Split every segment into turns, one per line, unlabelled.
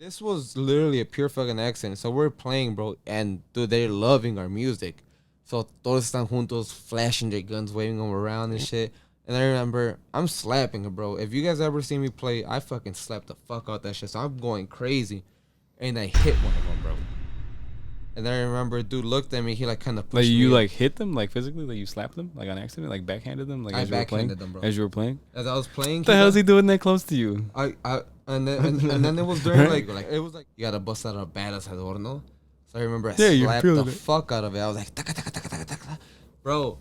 This was literally a pure fucking accident. So we're playing, bro, and dude, they're loving our music. So todos están juntos, flashing their guns, waving them around and shit. And I remember I'm slapping it, bro. If you guys ever see me play, I fucking slap the fuck out that shit. So I'm going crazy, and I hit one of them, bro. And then I remember dude looked at me. He like kind of
Like
pushed
you
me.
like hit them like physically, like you slapped them like on accident, like backhanded them, like
I
as you were playing.
backhanded them, bro.
As you were playing.
As I was playing,
What the hell is he doing that close to you?
I and then it was during like it was like you gotta bust out a badass adorno. So I remember I
You're
slapped
feeling
the
it.
fuck out of it. I was like, taka, taka, taka, taka, taka. Bro.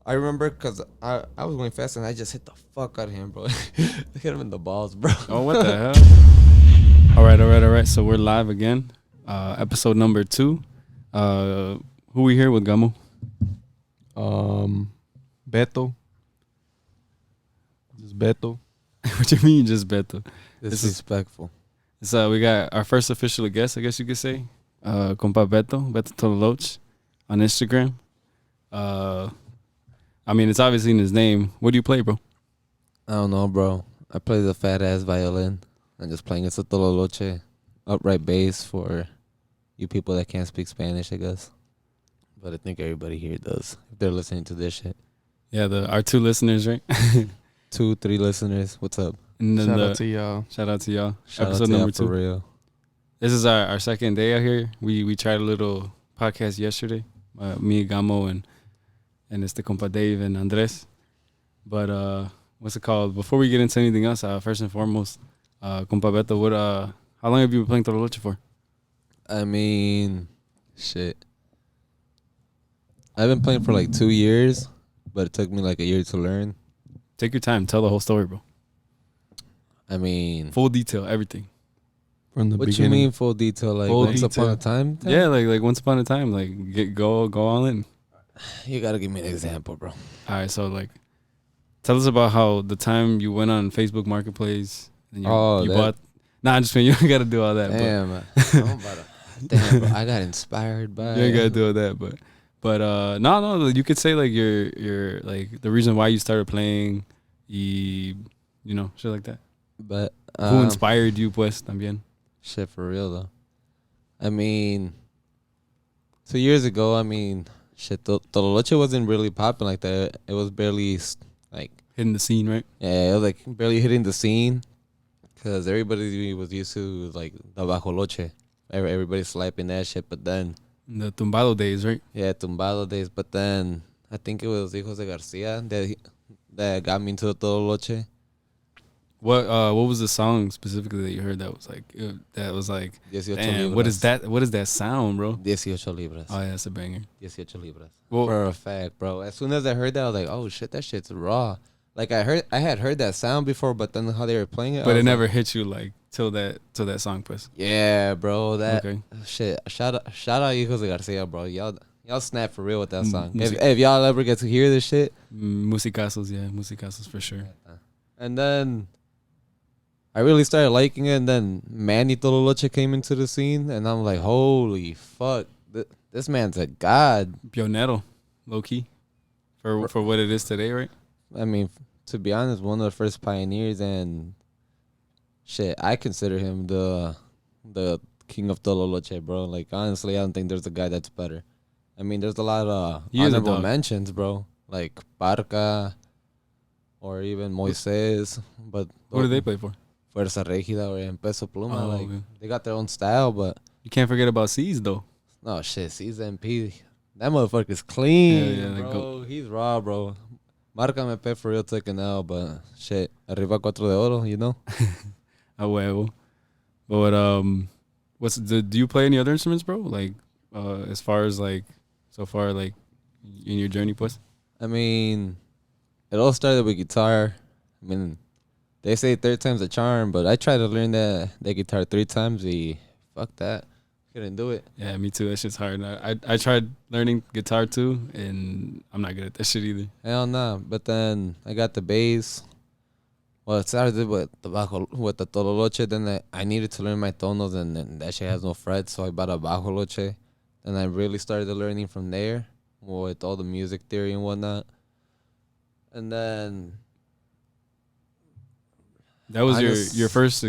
I remember because I was going fast and I just hit the fuck out of him, bro. I hit him in the balls, bro.
Oh, what the hell? All right. So we're live again. Episode number 2. Who we here with, Gamo?
Beto. Just Beto.
What you mean, just Beto?
Disrespectful.
So we got our first official guest, I guess you could say. Compa Beto Tololoch on Instagram. I mean, it's obviously in his name. What do you play, bro?
I don't know, bro. I play the fat ass violin. I'm just playing it's a Tololoche, upright bass for you people that can't speak Spanish, I guess. But I think everybody here does if they're listening to this shit.
Yeah, our 2 listeners, right?
2, 3 listeners. What's up?
And then
Shout out to y'all.
shout out to y'all.
Shout
Episode
out to
number
y'all
2.
for real.
This is our second day out here. We tried a little podcast yesterday. Me, Gamo, and it's the compa Dave and Andres. But what's it called? Before we get into anything else, first and foremost, compa Beto, how long have you been playing Tololoche for?
I mean, shit. I've been playing for like 2 years, but it took me like a year to learn.
Take your time. Tell the whole story, bro.
I mean,
Full detail, everything.
From the
what
beginning.
you mean full detail? Like
Full
once upon a
detail.
time?
Yeah, like once upon a time, like go all in.
You gotta give me an example, bro.
All right, so like, tell us about how the time you went on Facebook Marketplace and you
that-
bought. Nah, I'm just saying you don't gotta do all that.
Damn, I'm about to, damn, bro. I got inspired by.
But you ain't gotta do all that, but no, you could say like your like the reason why you started playing, you know, shit like that.
But
Who inspired you, pues, también?
shit for real though. I mean, 2 years ago, I mean, shit, Tololoche wasn't really popping like that. It was barely like,
Hitting the scene, right?
yeah, it was like barely hitting the scene, cause everybody was used to like the bajoloche. Everybody slapping that shit, but then
The tumbado days, right?
yeah, tumbado days. But then I think it was Hijos de Garcia that got me into the Tololoche.
What was the song specifically that you heard that was like
18
damn,
libras.
what is that sound, bro?
18 libras.
Oh yeah, it's a banger.
18 libras.
Well,
For a fact, bro. As soon as I heard that, I was like, oh shit, that shit's raw. Like I had heard that sound before, but then how they were playing it,
but
I
it
was
never
like,
hit you like till that song, pues.
yeah, bro. That
Okay.
shit. Shout out Hijos de Garcia, bro. Y'all snap for real with that song.
Music-
If y'all ever get to hear this shit,
Musicazos for sure.
and then I really started liking it, and then Manny Tololoche came into the scene, and I'm like, holy fuck, this man's a god.
Pionero, low key, for what it is today, right?
I mean, to be honest, one of the first pioneers, and shit, I consider him the king of Tololoche, bro. Like, honestly, I don't think there's a guy that's better. I mean, there's a lot of
He is a
honorable
dog.
mentions, bro, like Barca or even Moises, but
What do they play for?
Fuerza Regida or en Peso Pluma,
Oh,
like
okay.
they got their own style, but
You can't forget about C's though.
no shit, CZMP, that motherfucker's clean,
Yeah, like
bro. He's raw, bro. Marca me pay for real taking out, but shit, arriba cuatro de oro, you know.
A huevo. But do you play any other instruments, bro? Like, as far as like so far, like in your journey, pues.
I mean, it all started with guitar. I mean, they say third time's a charm, but I tried to learn that guitar 3 times. Fuck that, couldn't do it.
Yeah, me too. That shit's hard. I tried learning guitar too, and I'm not good at that shit either.
Hell no. But then I got the bass. Well, it started with the Tololoche. Then I needed to learn my tonos, and then that shit has no frets, so I bought a bajoloche. Then I really started learning from there with all the music theory and whatnot. And then
That was
Honest-
your first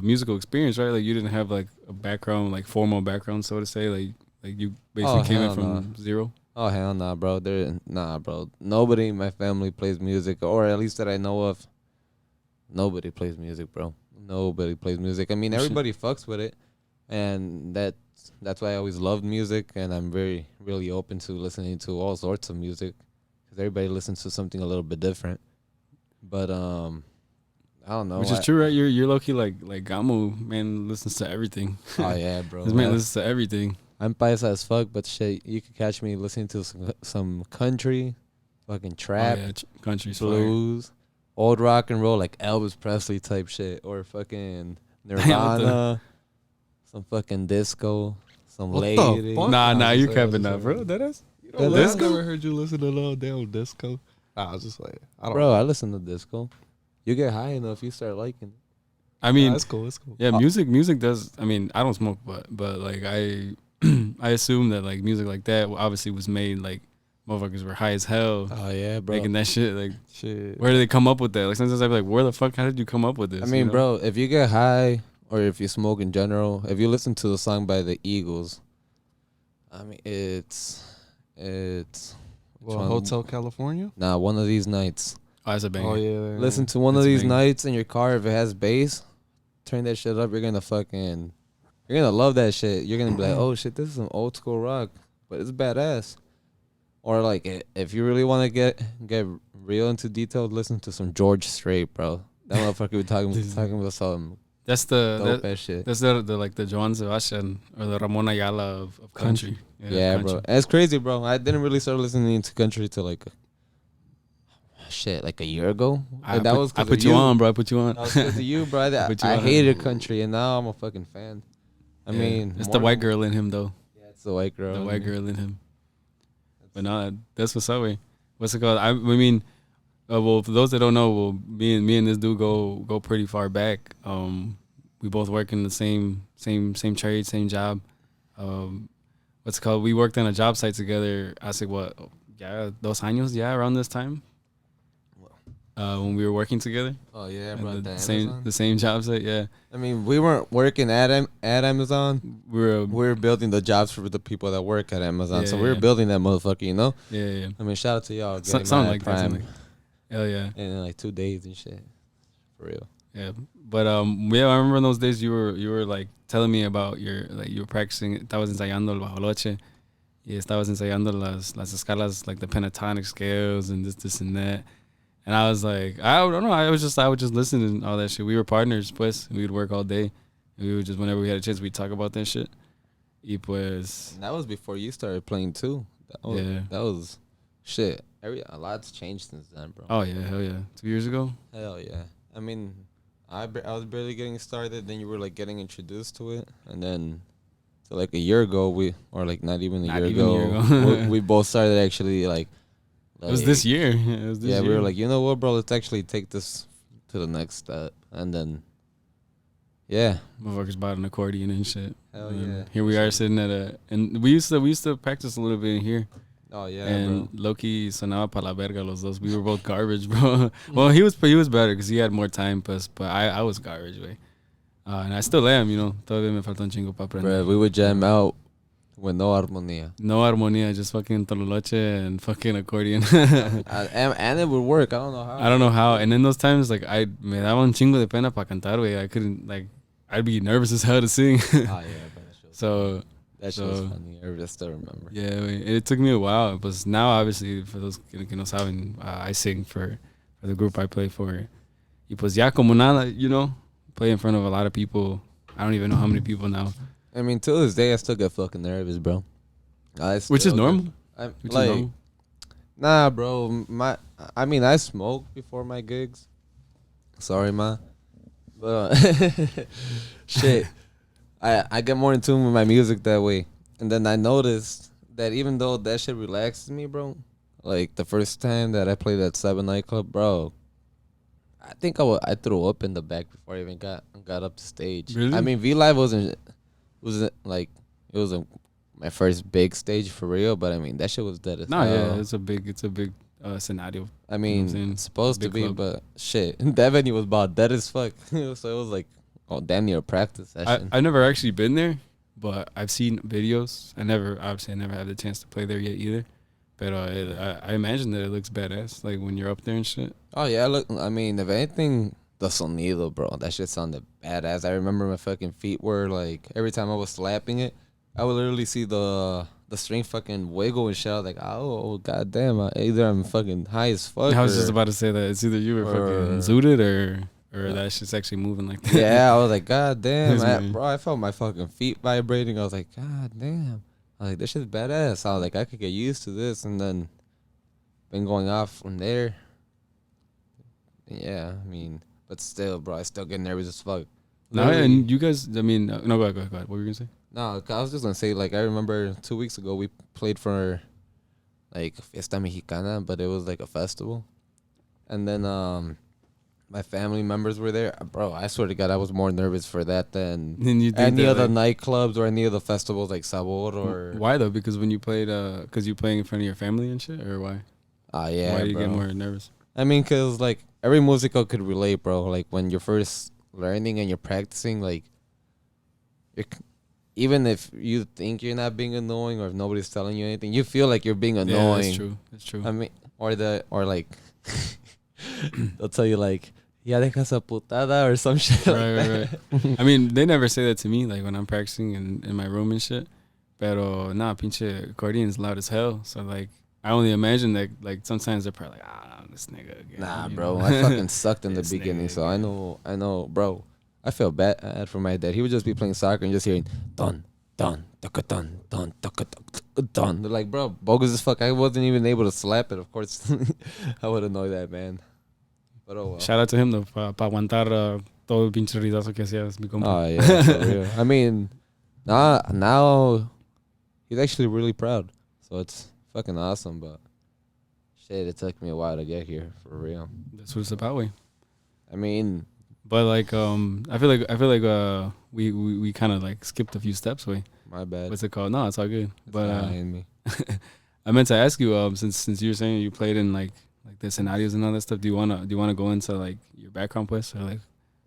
musical experience, right? Like you didn't have like a background, like formal background, so to say. Like you basically came in
hell
from zero.
Oh hell nah, bro. Nah, bro. Nobody in my family plays music, or at least that I know of. Nobody plays music, bro. Nobody plays music. I mean,
Oh, shit.
everybody fucks with it, and that's why I always loved music, and I'm really open to listening to all sorts of music, because everybody listens to something a little bit different. But I don't know.
Which is true, right? You're low key like Gamo, man, listens to everything.
Oh yeah, bro.
This man listens to everything.
I'm paisa as fuck, but shit, you could catch me listening to some country, fucking trap,
Oh, yeah, country's fire.
blues, old rock and roll, like Elvis Presley type shit, or fucking
the-
Nirvana, some fucking disco, some
What the
lady.
fuck?
Nah,
I
you
was
capping
saying,
now, bro. That is.
You
That
know,
is-
I never heard you listen to no damn disco. I was just like, I don't
Bro,
know.
I listen to disco. You get high enough, you start liking it.
I mean,
It's cool. It's cool.
yeah, music does. I mean, I don't smoke, but like I I assume that like music like that obviously was made like motherfuckers were high as hell
Oh yeah, bro.
making that shit. Like,
Shit.
where did they come up with that? Like sometimes I'm like, where the fuck? How did you come up with this?
I mean,
you know?
bro, if you get high or if you smoke in general, if you listen to the song by the Eagles, I mean, it's
Well,
one-
Hotel California.
one of these nights.
Oh, that's a banger.
Oh yeah.
Listen to one of
That's a
these
banger.
nights in your car. If it has bass, turn that shit up. You're gonna love that shit. You're gonna be like, oh shit, this is some old school rock, but it's badass. Or like, if you really want to get real into detail, listen to some George Strait, bro. That motherfucker be talking about some
That's
dope
the
ass shit.
that's the like the Joan Sebastian or the Ramon Ayala of country.
Yeah,
country.
bro. And it's crazy, bro. I didn't really start listening to country till like a year ago. And that was 'cause
I put
of
you on, bro. I put you on.
That was because of you, bro.
Put you
I
on.
hated country, and now I'm a fucking fan. I
Yeah.
mean,
it's the white girl in him though.
Yeah, it's the white girl.
The
in
white
me.
girl in him. But no, that's what's up. What's it called? I mean, well, for those that don't know, well, me and this dude go pretty far back. We both work in the same trade, same job. What's it called? We worked on a job site together. I said, what? Yeah, dos años. Yeah, around this time. When we were working together.
Oh yeah,
And
bro.
the same job site. Yeah,
I mean, we weren't working at Amazon.
we were.
We were building the jobs for the people that work at Amazon. So
Yeah,
we were
yeah.
building that motherfucker, you know.
Yeah.
I mean, shout out to y'all.
So,
Getting
something
my
like that.
Prime
Something like, hell yeah.
in like 2 days and shit. For real.
Yeah, but yeah, I remember in those days you were like telling me about you were practicing. Estabas ensayando el bajoloche, y estabas ensayando las escalas, like the pentatonic scales and this and that. And I was like, I don't know, I would just listen and all that shit. We were partners, pues. We would work all day, and we would just whenever we had a chance, we'd talk about that shit. Y pues,
And that was before you started playing too. That was shit. A lot's changed since then, bro.
oh yeah, hell yeah, 2 years ago.
Hell yeah. I mean, I was barely getting started. Then you were like getting introduced to it, and then so like a year ago, not even a year ago, we both started actually like.
It was this year. It was this year.
We were like, you know what, bro? Let's actually take this to the next step, and then, yeah.
Motherfuckers bought an accordion and shit.
Hell
And
yeah.
Here we are sitting and we used to practice a little bit in here.
Oh yeah,
And
bro.
Loki sonaba pa la verga los dos. We were both garbage, bro. Well, he was better because he had more time, but I was garbage, way. And I still am, you know. Todavía me falta un chingo pa aprender.
Bro, we would jam out with no armonía.
No armonía, just fucking tololoche and fucking accordion.
And it would work. I don't know how.
I don't know how. And in those times, like, me daba un chingo de pena pa cantar, way. I couldn't, like, I'd be nervous as hell to sing.
Oh yeah, bro.
So,
That shit was funny. I still remember.
yeah, it took me a while. But now, obviously, for those que no saben, I sing for the group I play for. Y pues ya como nada, you know, play in front of a lot of people. I don't even know how many people now.
I mean, till this day, I still get fucking nervous, bro.
Which is normal.
Which is normal. Nah, bro. I smoke before my gigs. Sorry, ma. But shit, I get more in tune with my music that way. And then I noticed that even though that shit relaxes me, bro, like the first time that I played at 7 nightclub, bro, I think I threw up in the back before I even got up to stage.
Really?
I mean, V Live wasn't like it was my first big stage for real, but I mean that shit was dead as
No,
hell.
yeah, it's a big scenario.
I
You know what I'm
mean,
saying?
it's supposed to
Big
be,
club.
but shit, that venue was about dead as fuck. So it was like, oh, damn near a practice session.
I've never actually been there, but I've seen videos. I never had the chance to play there yet either. But I imagine that it looks badass, like when you're up there and shit.
Oh yeah, look. I mean, if anything, the sonido, bro. That shit sounded badass. I remember my fucking feet were like every time I was slapping it, I would literally see the string fucking wiggle and shit. I was like, oh goddamn! Either I'm fucking high as fuck.
I was just about to say that it's either you were fucking zooted or that shit's actually moving like that.
Yeah, I was like, god damn,
Yes, man.
bro. I felt my fucking feet vibrating. I was like, god damn. I was like, this shit's badass. I was like, I could get used to this, and then been going off from there. Yeah, I mean, but still, bro, I still get nervous as fuck.
No, and you guys, I mean, no, go ahead. What were you gonna say?
No, I was just gonna say, like, I remember 2 weeks ago we played for like Fiesta Mexicana, but it was like a festival, and then my family members were there. Bro, I swear to God, I was more nervous for that than
And you did
any
that,
of the
like-
nightclubs or any of the festivals like Sabor or.
Why though? Because when you played, because you playing in front of your family and shit, or why?
Yeah,
Why do you
bro.
get more nervous?
I mean, cause like every musical could relate, bro. Like when you're first learning and you're practicing, like even if you think you're not being annoying or if nobody's telling you anything, you feel like you're being annoying.
Yeah, that's true. That's true.
I mean, or like they'll tell you like, ya deja esa putada or some shit.
Right. I mean, they never say that to me, like when I'm practicing in my room and shit. Pero nah, pinche accordion's loud as hell. So like, I only imagine that like sometimes they're probably like, this nigga again.
Nah,
you
bro,
know?
I fucking sucked in the
This
beginning,
nigga
so I
again.
know, bro. I feel bad for my dad. He would just be playing soccer and just hearing dun dun taka dun dun taka dun. They're like, bro, bogus as fuck. I wasn't even able to slap it. Of course, I would annoy that man. But oh well.
Shout out to him though, pa aguantar todo el pinche ridazo que hacías, mi compa.
Oh yeah, for real. I mean, now he's actually really proud. So it's fucking awesome. But shit, it took me a while to get here for real.
That's what it's about, way.
I mean,
But like, I feel like we kind of like skipped a few steps, way.
my bad.
What's it called? No, it's all good.
It's
But
not in me.
I meant to ask you, since you were saying you played in like the scenarios and all that stuff, do you wanna go into like your background pues or like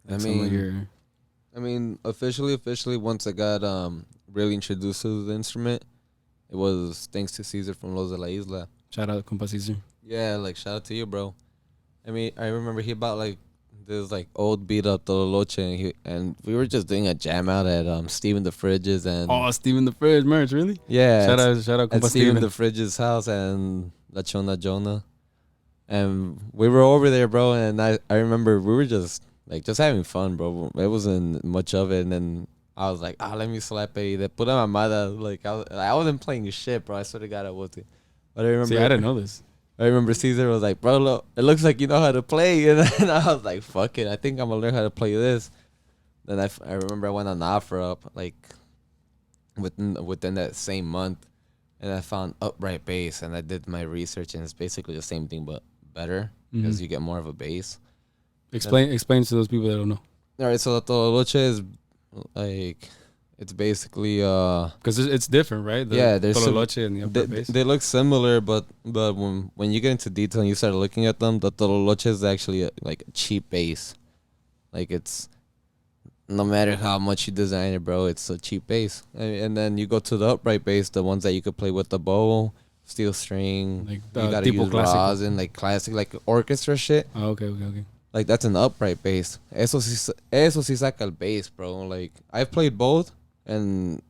I
some of
mean,
your
officially, once I got really introduced to the instrument, it was thanks to Caesar from Los de la Isla.
shout out compa Caesar.
Yeah, like shout out to you, bro. I mean, I remember he bought like this like old beat up Tololoch, and we were just doing a jam out at Steven the Fridge's and
Oh, Steven the Fridge merch, really?
yeah,
Shout out
at
compa
Steven
Steven.
the Fridge's house and La Chona Jonah, and we were over there, bro. And I remember we were just having fun, bro. It wasn't much of it, and then I was like, let me slap it. They put on my mother. Like I wasn't playing shit, bro. I swear to God I wasn't. But I remember.
See, I didn't know this.
I remember Caesar was like, bro, look, it looks like you know how to play. And then I was like, fuck it. I think I'm going to learn how to play this. Then I remember I went on offer up like within that same month. And I found upright bass. And I did my research. And it's basically the same thing, but better. Because you get more of a bass.
Explain to those people that don't know.
All right, so the Tololoche is like... It's basically
Because it's different, right?
Yeah, there's
Tololoche and the upper bass.
they look similar, but when you get into detail and you start looking at them, the Tololoche is actually like a cheap bass. Like it's no matter how much you design it, bro, it's a cheap bass. And then you go to the upright bass, the ones that you could play with the bow, steel string,
Like
you gotta
tipo
use
clásico.
rosin, like classic, like orchestra shit.
Oh, okay.
Like that's an upright bass. Eso sí saca el bass, bro. Like I've played both, and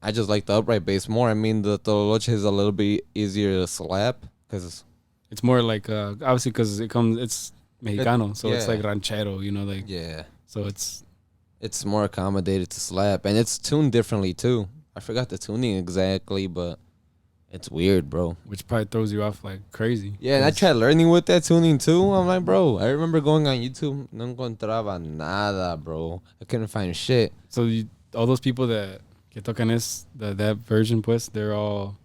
I just like the upright bass more. I mean, the Tololoche is a little bit easier to slap because
It's more like obviously because it's Mexicano, so it's
yeah.
like ranchero, you know, like
yeah,
so it's
it's more accommodated to slap, and it's tuned differently too. I forgot the tuning exactly, but it's weird, bro.
which probably throws you off like crazy.
Yeah, and I
'Cause-
tried learning with that tuning too. I'm like, bro, I remember going on YouTube, no encontraba nada, bro. I couldn't find shit.
So all those people that que tocan that version, pues they're all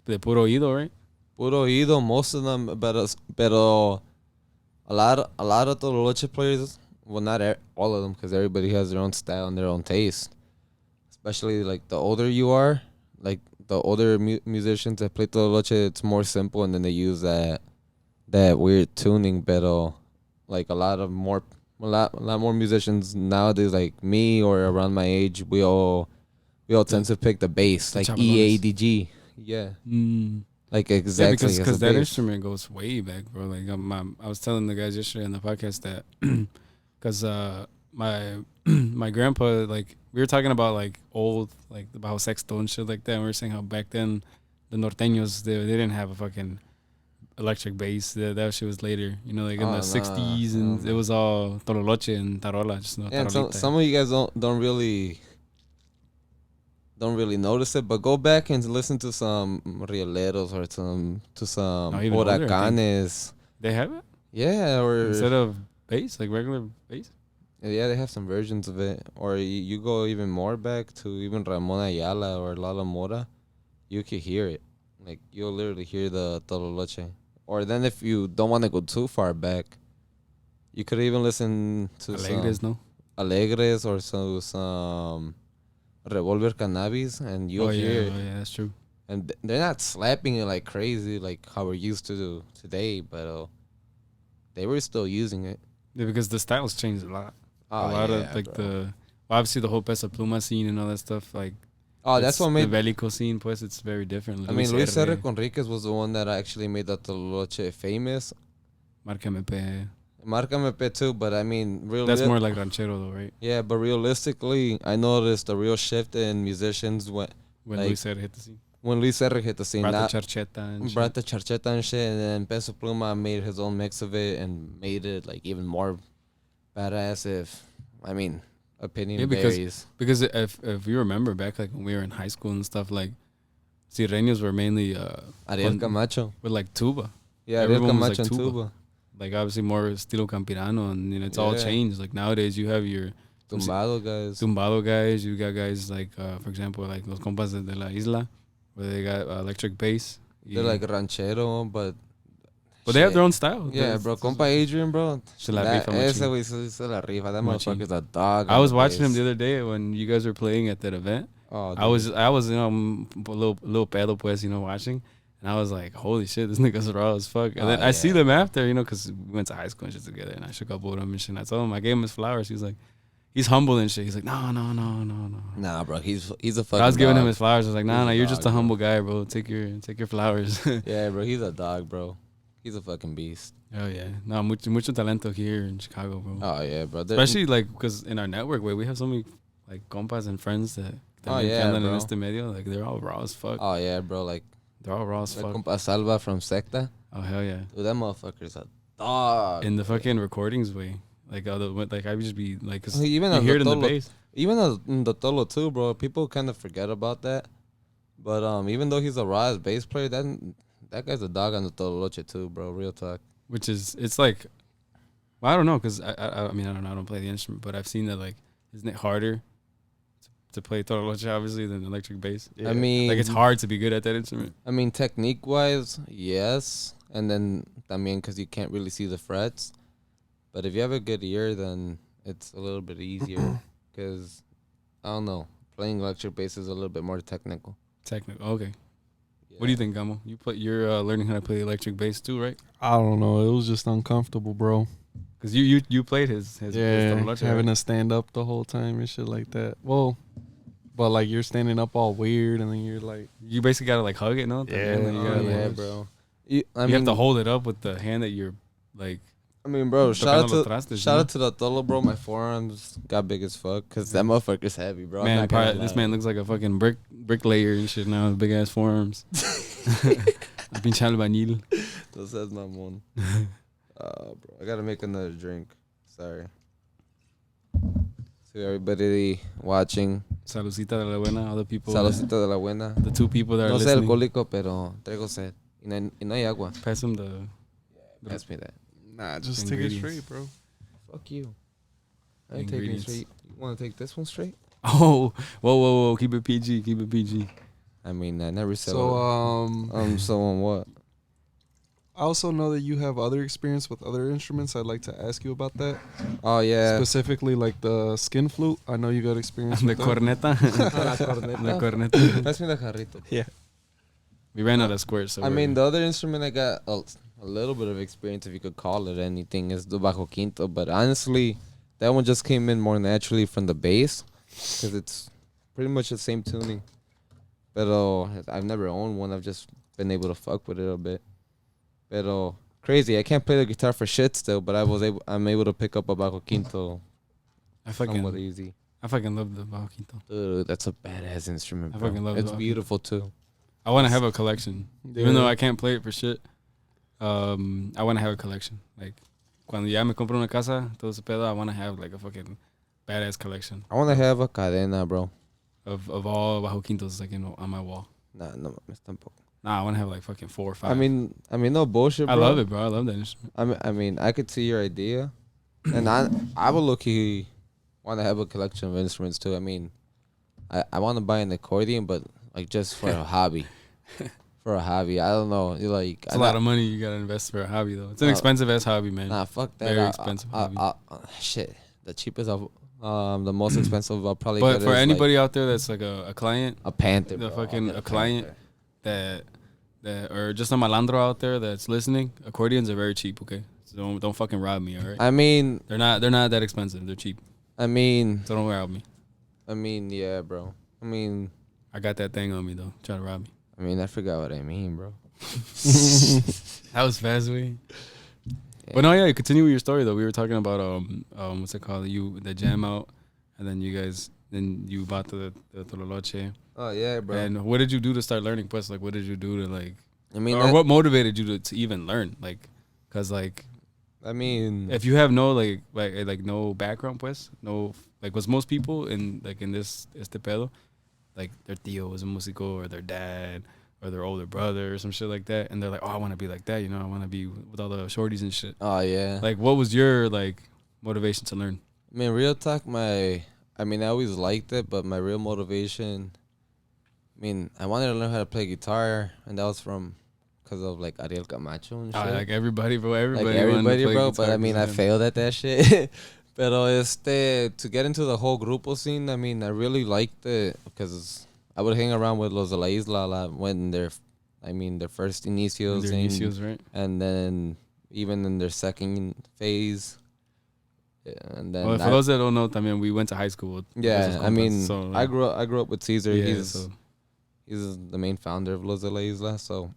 de puro oído, right?
Puro oído, most of them, pero a lot of Tololoche players, well, not all of them, because everybody has their own style and their own taste. Especially like the older you are, like the older musicians that play Tololoche, it's more simple, and then they use that weird tuning. But like a lot more musicians nowadays, like me or around my age, we all tend to pick the bass, like EADG. Yeah. Like exactly.
Yeah, because that instrument goes way back, bro. Like I was telling the guys yesterday on the podcast that because my grandpa, like we were talking about like old, like about sexto and shit like that. And we were saying how back then the norteños they didn't have a fucking electric bass. That shit was later, you know, like in the '60s, and it was all tololoche and tarola, just no.
Yeah, and some of you guys don't really notice it, but go back and listen to some rieleros or some huracanes.
They have it?
Yeah, or
instead of bass, like regular bass?
Yeah, they have some versions of it. Or you go even more back to even Ramon Ayala or Lala Mora, you can hear it. Like, you'll literally hear the Tololoche. Or then if you don't want to go too far back, you could even listen to
Alegres,
some Alegres or some Revolver Cannabis, and you'll hear it.
Oh, yeah, that's true.
And they're not slapping it like crazy, like how we're used to do today, but they were still using it.
Yeah, because the styles changed a lot.
Oh,
a lot of like obviously the whole Pesa Pluma scene and all that stuff. Like,
that's what made
the Belico scene. Pues it's very different.
I mean, Luis R. Conriquez was the one that actually made the Tololoche famous.
Marca
MP too, but I mean,
that's more like ranchero though, right?
Yeah, but realistically, I noticed a real shift in musicians when
Luis R. hit the scene.
When Luis R. hit the scene,
brought the
charcheta and shit, and then Peso Pluma made his own mix of it and made it like even more badass. Opinion varies.
Because if you remember back, like when we were in high school and stuff, like Sirreños were mainly
Ariel Camacho
with like tuba.
Yeah, Ariel Camacho and tuba.
Like obviously more estilo campirano, and you know it's all changed. Like nowadays you have your
tumbado
guys. You got guys like for example like los compas de la isla, where they got electric bass.
They're like ranchero, but
they have their own style.
Yeah, bro. Compa Adrian, bro.
Se la rifa
rifa. That motherfucker's a dog.
I was watching him the other day when you guys were playing at that event.
Oh,
I was you know a little pedo pues, you know, watching. And I was like, holy shit, this nigga's raw as fuck. And then I see them after, you know, because we went to high school and shit together. And I shook up with him and shit. And I told him, I gave him his flowers. He was like, he's humble and shit. He's like, no.
Nah, bro, he's a fucking
I was giving
dog.
him his flowers. I was like, nah, you're just a humble guy, bro. Take your flowers.
Yeah, bro, he's a dog, bro. He's a fucking beast.
Oh, yeah. No, mucho talento here in Chicago, bro.
Oh, yeah, bro.
Especially, like, because in our network, we have so many, like, compas and friends that
bro.
in este medio. Like, they're all raw as fuck.
Oh, yeah, bro, like.
They're all raw as fuck.
Compa Salva from Secta.
Oh, hell yeah.
Dude, that motherfucker's a dog.
In the fucking recordings way. Like, I would just be, like, cause
even
you hear it in the bass.
Even in the Tolo, too, bro. People kind of forget about that. But even though he's a raw bass player, that guy's a dog on the Tololoche, too, bro. Real talk.
Which is, it's like, well, I don't know, because I mean, I don't know, I don't play the instrument, but I've seen that, like, isn't it harder to play Tololoche, obviously, than electric bass?
Yeah. I mean,
like, it's hard to be good at that instrument.
I mean, technique-wise, yes. And then, because you can't really see the frets. But if you have a good ear, then it's a little bit easier. Because, I don't know, playing electric bass is a little bit more technical.
Okay. Yeah. What do you think, Gamo? You're learning how to play electric bass too, right?
I don't know. It was just uncomfortable, bro.
Cause you played his
having
right?
to stand up the whole time and shit like that. Well, but like you're standing up all weird, and then you're like,
you basically gotta like hug it, no?
Yeah, bro.
You have to hold it up with the hand that you're like.
I mean, bro, shout out to the Tolo, bro. My forearms got big as fuck because that motherfucker's heavy, bro.
Man, this man looks like a fucking bricklayer and shit now with big ass forearms. Pinche albañil.
That says mamon. Bro, I gotta make another drink. Sorry. To everybody watching.
Saludcita de la buena. All the people.
Saludcita de la buena.
The two people that are listening.
No sé alcohólico, pero traigo sed. Y no hay agua.
Pass him the.
Yeah, pass me that.
Nah, just take it straight, bro.
Fuck you. I ain't taking it straight. You want to take this one straight?
Oh, whoa. Keep it PG.
I mean, I never said.
So,
so on what?
I also know that you have other experience with other instruments. I'd like to ask you about that.
Oh yeah.
Specifically, like the skin flute. I know you got experience
The
with that.
corneta.
La corneta.
The corneta.
Pass me the jarrito.
Yeah.
We ran out of squares. So
I mean, the other instrument I got a little bit of experience, if you could call it anything, is the bajo quinto. But honestly, that one just came in more naturally from the bass, because it's pretty much the same tuning. But I've never owned one. I've just been able to fuck with it a bit. But crazy. I can't play the guitar for shit still, but I'm able to pick up a bajo quinto somewhat easy.
I fucking love the bajo quinto.
Dude, that's a badass instrument,
I
bro.
fucking love
It's
the bajo
beautiful too.
I want to have a collection.
Yeah.
Even though I can't play it for shit, I want to have a collection. Like, cuando ya me compro una casa, todo ese pedo, I want to have like a fucking badass collection
I want to have a cadena, bro.
of all bajo quintos, like, on my wall.
Nah, no mames tampoco.
Nah, I want to have like fucking 4 or 5.
I mean, no bullshit, bro.
I love it, bro. I love that instrument.
I mean, I could see your idea, and I would look-y want to have a collection of instruments too. I mean, I want to buy an accordion, but like just for a hobby. For a hobby, I don't know. You're like,
It's a lot of money you gotta invest for a hobby, though. It's an expensive ass hobby, man.
Nah, fuck that.
Very expensive hobby.
Shit, the cheapest of the most expensive I'll probably
But
get
for
is
anybody out there that's like a client,
like a Panther,
the
bro.
fucking
I'll get
a client
Panther.
that or just a malandro out there that's listening, accordions are very cheap. Okay, so don't fucking rob me. All right,
I mean,
they're not that expensive. They're cheap.
I mean,
So don't rob me.
yeah, bro. I mean,
I got that thing on me though. Try to rob me.
I forgot what I mean, bro.
That was fast way. But no, yeah, continue with your story though. We were talking about what's it called? The jam out, and then you bought the Tololoche.
Oh yeah, bro.
And what did you do to start learning? Plus, like, what did you do to like?
I mean,
Or what motivated you to even learn? Like, cause like,
I mean,
if you have no like no background, pues, no, like, was most people in this este pedo, like their tío was a músico or their dad or their older brother or some shit like that, and they're like, oh, I want to be like that, I want to be with all the shorties and shit.
oh yeah.
Like, what was your like motivation to learn?
I mean, real talk, I always liked it, but my real motivation, I wanted to learn how to play guitar, and that was because of like Ariel Camacho and shit.
Like everybody, bro.
Like
wanted to
everybody,
play
bro.
guitar
But I
'cause of him.
failed at that shit. Pero to get into the whole grupo scene, I really liked it because I would hang around with Los de la Isla a lot when their first inicios,
Their inicios, right?
and then even in their second phase. Yeah, and then
Well, for those that don't know, también, we went to high school. With
yeah,
esos compas, so,
I grew up with Caesar.
yeah,
He's the main founder of Los de la Isla. So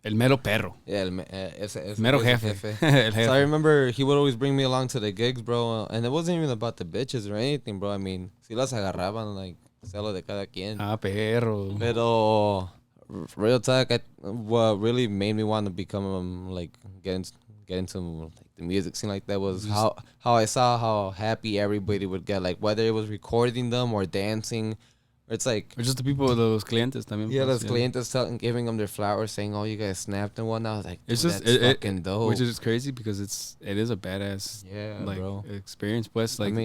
el mero perro,
yeah,
mero jefe. El jefe.
So I remember he would always bring me along to the gigs, bro, and it wasn't even about the bitches or anything, bro. Si las agarraban, like, celo de cada quien.
Ah, perro.
Pero real talk, what really made me want to become get into like the music scene like that was how I saw how happy everybody would get, like whether it was recording them or dancing. It's like,
Or just the people, los clientes también.
yeah,
pues,
those clientes giving them their flowers, saying, "Oh, you guys snapped and whatnot." I was like,
It's just
that's fucking dope.
which is crazy because it is a badass
bro.
experience. Pues, like,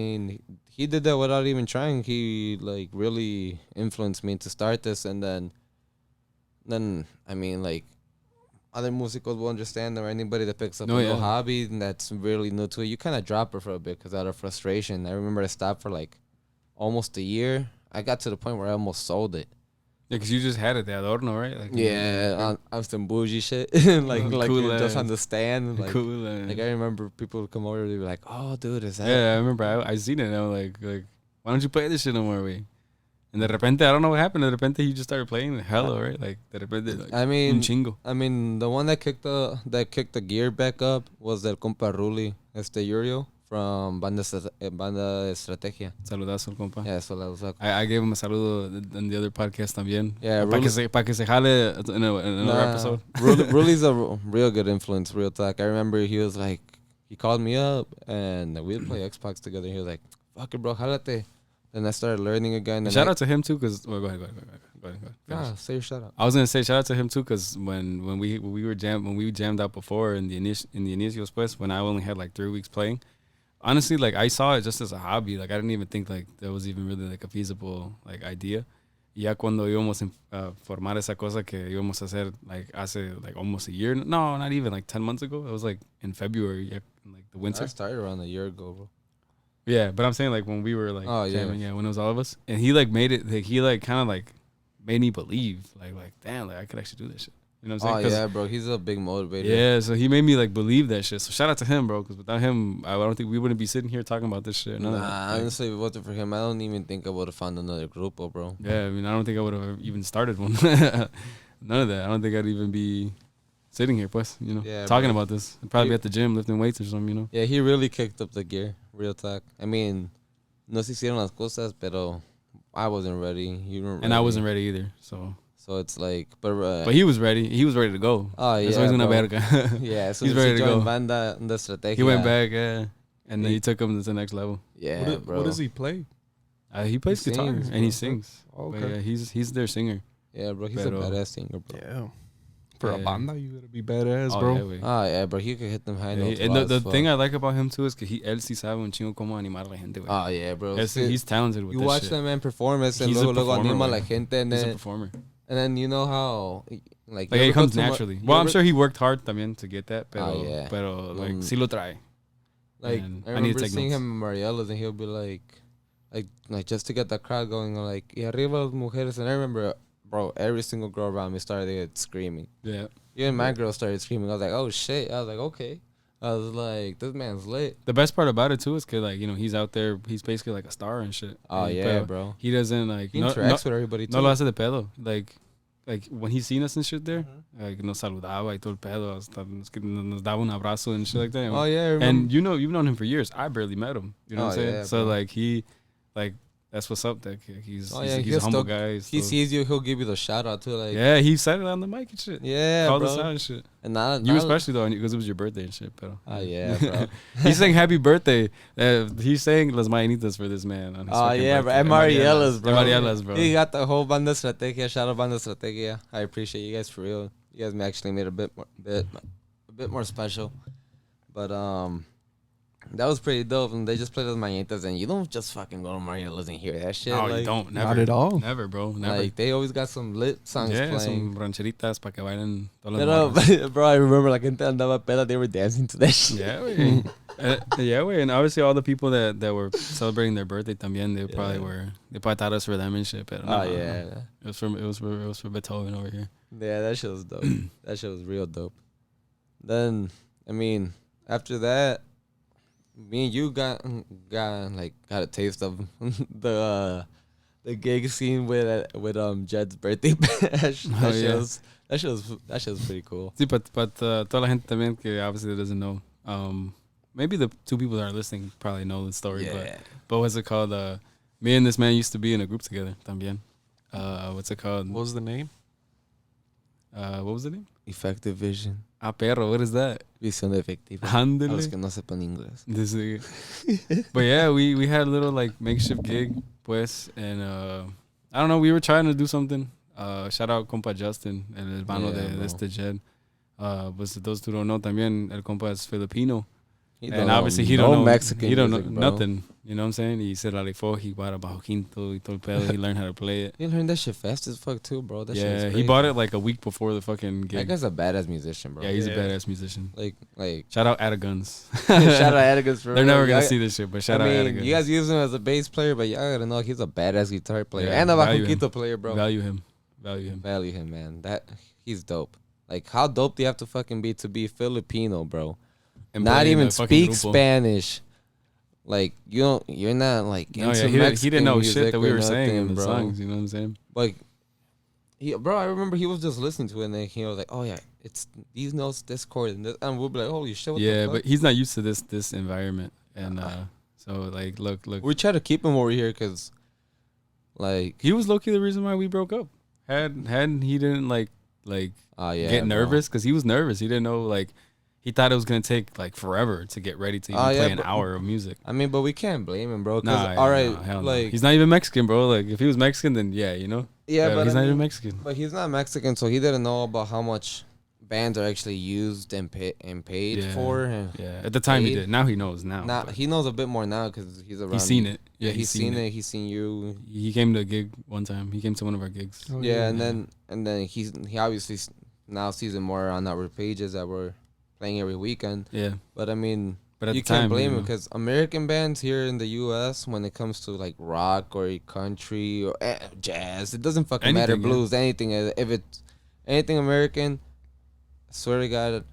he did that without even trying. He like really influenced me to start this, and then like other musicals will understand, or anybody that picks up a little hobby and that's really new to it, you kind of drop it for a bit because out of frustration. I remember I stopped for like almost a year. I got to the point where I almost sold it.
yeah, because you just had it, the adorno, right? Like,
Yeah, on some bougie shit, like
Cool
just
ass.
on the stand. Like,
cool.
like I remember people would come over and they'd be like, "Oh, dude, is that?"
Yeah, I remember I seen it and I'm like, why don't you play this shit no more, way? And de repente, I don't know what happened. De repente, he just started playing hello, right? Like, de repente, like, un chingo.
The one that kicked the gear back up was del compa Ruli, Yurio from Banda Estrategia.
Saludazo al compa.
Yeah, so that was like,
I gave him a saludo on the other podcast también.
yeah,
Pa' que se jale in another episode.
Ruli's a real good influence, real talk. I remember he was like, he called me up and we'd play Xbox together. He was like, "Fuck it, bro, jalate." Then I started learning again. And
Shout out to him too, cause go ahead.
Nah, say your shout out.
I was gonna say shout out to him too, cause when we jammed out before in the inicios, pues, when I only had like 3 weeks playing, honestly, like I saw it just as a hobby. Like I didn't even think like that was even really like a feasible like idea. Y ya cuando íbamos a formar esa cosa que íbamos a hacer like hace like almost a year. No, not even like 10 months ago. It was like in February, yeah, in, like the winter.
I started around a year ago, bro.
Yeah, but I'm saying like when we were like jamming,
yeah,
when it was all of us, and he like made it, like he like kind of like made me believe like damn, like I could actually do this shit. You know what I'm saying?
Oh yeah, bro. He's a big motivator.
Yeah, so he made me like believe that shit. So shout out to him, bro, because without him, I don't think we wouldn't be sitting here talking about this shit.
Nah,
Like,
honestly, if it wasn't for him, I don't even think I would have found another grupo, bro.
yeah, I mean, I don't think I would have even started one. None of that. I don't think I'd even be sitting here, pues,
Yeah,
talking
bro.
about this. I'd probably be at the gym lifting weights or something.
Yeah, he really kicked up the gear. Real talk. I mean, no se hicieron las cosas, pero I wasn't ready. You weren't ready.
And I wasn't ready either, so.
So it's like, but
he was ready. He was ready to go.
Oh yeah,
Eso es una
bro.
verga.
Yeah, so
He's ready to go.
Banda de Estrategia.
He went back, yeah, and then he took him to the next level.
Yeah, bro.
What does he play?
He plays guitar
sings,
and he
bro.
sings.
Oh,
But
okay.
yeah, he's their singer.
Yeah, bro. He's
Pero-
a badass singer, bro.
Yeah. For a
Yeah.
banda, you gotta be badass,
Oh,
bro.
yeah, güey.
Oh yeah, bro. He could hit them high
Yeah,
notes.
and
raw
the
as
thing
fuck.
I like about him too is que él sí sabe un chingo cómo animar a la gente, güey.
Oh yeah, bro.
He's talented with
You
that
watch
shit.
that man perform, and
He's a
luego
performer,
anima a
güey.
la gente, and
He's a
then
performer.
you know how like
Like
you
it
ever go
comes
to Mar-
naturally.
you
Well, I'm
ever-
sure he worked hard también to get that, pero,
yeah.
pero like sí lo trae.
Like
And
I
I need to
remember
take
seeing
notes.
him in Mariella's, and he'll be like just to get the crowd going, like y arriba las mujeres, and I remember, bro, every single girl around me started screaming.
Yeah.
Even my girl started screaming. I was like, oh shit. I was like, okay. I was like, this man's lit.
The best part about it too is 'cause like he's out there, he's basically like a star and shit.
Oh
And,
yeah,
pero
bro.
He doesn't like
He interacts with everybody too.
no lo hace de pedo. Like when he's seen us and shit there,
Mm-hmm.
like nos saludaba y todo el pedo, hasta nos daba un abrazo and shit like that.
Oh yeah, I remember.
And you've known him for years. I barely met him. You know what I'm saying?
yeah,
So
bro.
like like that's what's up. That he's
Oh, yeah,
he's
he'll
a humble
still-
guy.
he
so-
sees you, he'll give you the shout out too. Like
yeah, he said it on the mic and shit.
yeah,
Called
bro.
us out and shit.
And not
You
not-
especially though, because it was your birthday and shit. Pero
Oh yeah, bro.
he's saying happy birthday. He's saying las mañanitas for this man. On his
Oh
fucking
yeah, bro.
birthday.
And Mariella's, bro.
And Mariella's, bro.
He got the whole Banda Estrategia. Shout out Banda Estrategia. I appreciate you guys for real. You guys actually made a bit more special. But that was pretty dope. And they just played those mañanitas, and you don't just fucking go to Mariella's and hear that shit.
Oh,
like,
you don't. Never.
Not at all.
Never, bro. Never.
Like they always got some lit songs
yeah,
playing.
some rancheritas para que bailen todas
No,
las morras.
bro, I remember la gente andaba peda. They were dancing to that shit.
Yeah, way. Yeah, way. And obviously all the people that were celebrating their birthday también, they probably thought us for them and shit. But
Oh yeah,
it was for Beethoven over here.
yeah. That shit was dope. That shit was real dope. Then I mean, after that, me and you got a taste of the gig scene with Jed's birthday bash.
Oh, yeah.
That shit was pretty cool.
Sí, but toda la gente también que obviously doesn't know. Maybe the two people that are listening probably know the story. But what's it called? Me and this man used to be in a group together también. What's it called?
What was the name?
What was the name?
Effective vision.
Ah, perro. What is that?
Visión efectiva.
Ándale.
A los que no sepan inglés.
This nigga. But yeah, we had a little like makeshift gig, pues, and I don't know, we were trying to do something. Shout out compa Justin, el hermano
Yeah,
de
bro.
este Jed. But those who don't know, también el compa es Filipino,
He
and
don't know
obviously he
no
don't know
Mexican
he don't
music,
know
bro.
nothing. You know what I'm saying? He said la rifó, he bought a bajo quinto, y todo el pedo. He learned how to play it.
You learned that shit fast as fuck too, bro. That shit was
Yeah, he
crazy.
bought it like a week before the fucking
That
gig.
guy's a badass musician, bro.
Yeah, he's
Yeah.
a badass musician.
Like
Shout out Guns.
shout out Atticus for
They're
real.
never gonna
Y'all-
see this shit, but shout
I
out
mean,
Atticus.
you guys use him as a bass player, but y'all gotta know he's a badass guitar player
Yeah,
and a
value him.
bajuquito player, bro.
Value him. Value him.
Value him, man. That he's dope. Like, how dope do you have to fucking be Filipino, bro?
And
Not
playing
even
the fucking
speak
grupo.
Spanish. Like you're not like
No,
into
yeah, he
Mexican
didn't know
music
shit that we
or
were saying in
nothing,
the
bro.
songs. You know what I'm saying?
Like, bro, I remember he was just listening to it, and then he was like, "Oh yeah, it's these notes, this chord, and this," and we'll be like, "Holy shit!" What
Yeah,
the fuck?
but he's not used to this environment, and so like, look,
We try to keep him over here because, like,
he was low key the reason why we broke up. Hadn't he didn't like
yeah,
get
bro.
nervous because he was nervous. He didn't know like he thought it was gonna take like forever to get ready to even
yeah,
play an
but-
hour of music.
I mean, but we can't blame him, bro. 'Cause,
Nah,
all right,
hell no.
like,
He's not even Mexican, bro. Like if he was Mexican, then yeah, you know.
yeah, but
he's
I
not
mean,
even Mexican.
But he's not Mexican, so he didn't know about how much bands are actually used and paid
Yeah.
for. And
Yeah, at the time he
paid.
did. Now he knows. Now
now
but
he knows a bit more now because he's around.
he's seen it.
Yeah, he's seen it. He's seen you.
He came to a gig one time. He came to one of our gigs.
Oh,
Yeah, and then he obviously now sees it more on our pages that we're playing every weekend.
Yeah,
But I mean,
but at
you
the
can't
time,
blame him
know,
because American bands here in the U.S. when it comes to like rock or country or jazz, it doesn't fucking matter.
Anything, yeah.
Blues, anything. If it's anything American, I swear to God,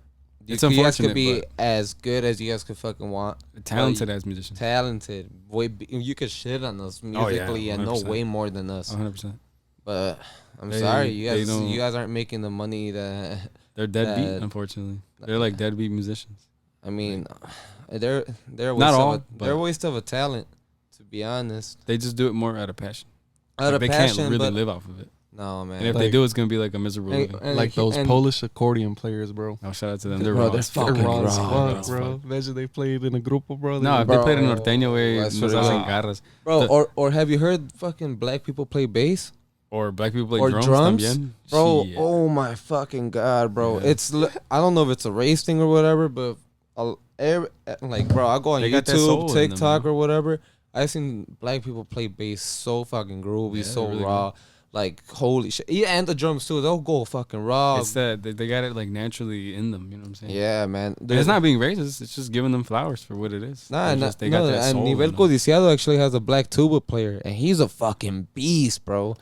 It's
you guys
unfortunate,
could be
but
as good as you guys could fucking want.
talented as musicians.
Talented, you could shit on us musically and know
100%.
way more than us.
100%.
But I'm
They-
sorry,
they don't-
you guys aren't making the money that.
They're deadbeat,
That-
unfortunately. They're like deadbeat musicians.
I mean, they're a waste
Not
of
all,
they're a
but-
waste of a talent, to be honest.
They just do it more out of passion.
Out of
they
passion,
can't really
but
live off of it.
no, man.
And if they
Like-
do, it's gonna be like a miserable living.
Like those Polish accordion players, bro.
Oh, shout out to them. They're
Bro,
raw.
they're
as
fucking
They're
raw,
raw as
bro.
fuck, bro. Imagine they played in a grupo, bro.
No, if
Bro,
they played in norteño way,
I
nos
swear to
hacen
God.
garras.
Bro,
The-
or have you heard fucking black people play bass?
Or black people play
Or
drums,
drums?
también.
Bro,
Shit.
oh my fucking God, bro.
Yeah.
It's I don't know if it's a race thing or whatever, but like, bro, I'll go on
They got that soul
YouTube,
in them,
TikTok,
bro.
or whatever. I seen black people play bass so fucking groovy,
Yeah,
so
they're really
raw. Like, holy shit. Yeah, and the drums too. They'll go fucking raw.
It's that they got it like naturally in them. You know what I'm saying?
Yeah, man.
And it's not being racist. It's just giving them flowers for what it is.
Nah,
They got that
and
soul
Nivel
in them.
Codiciado actually has a black tuba player, and he's a fucking beast, bro.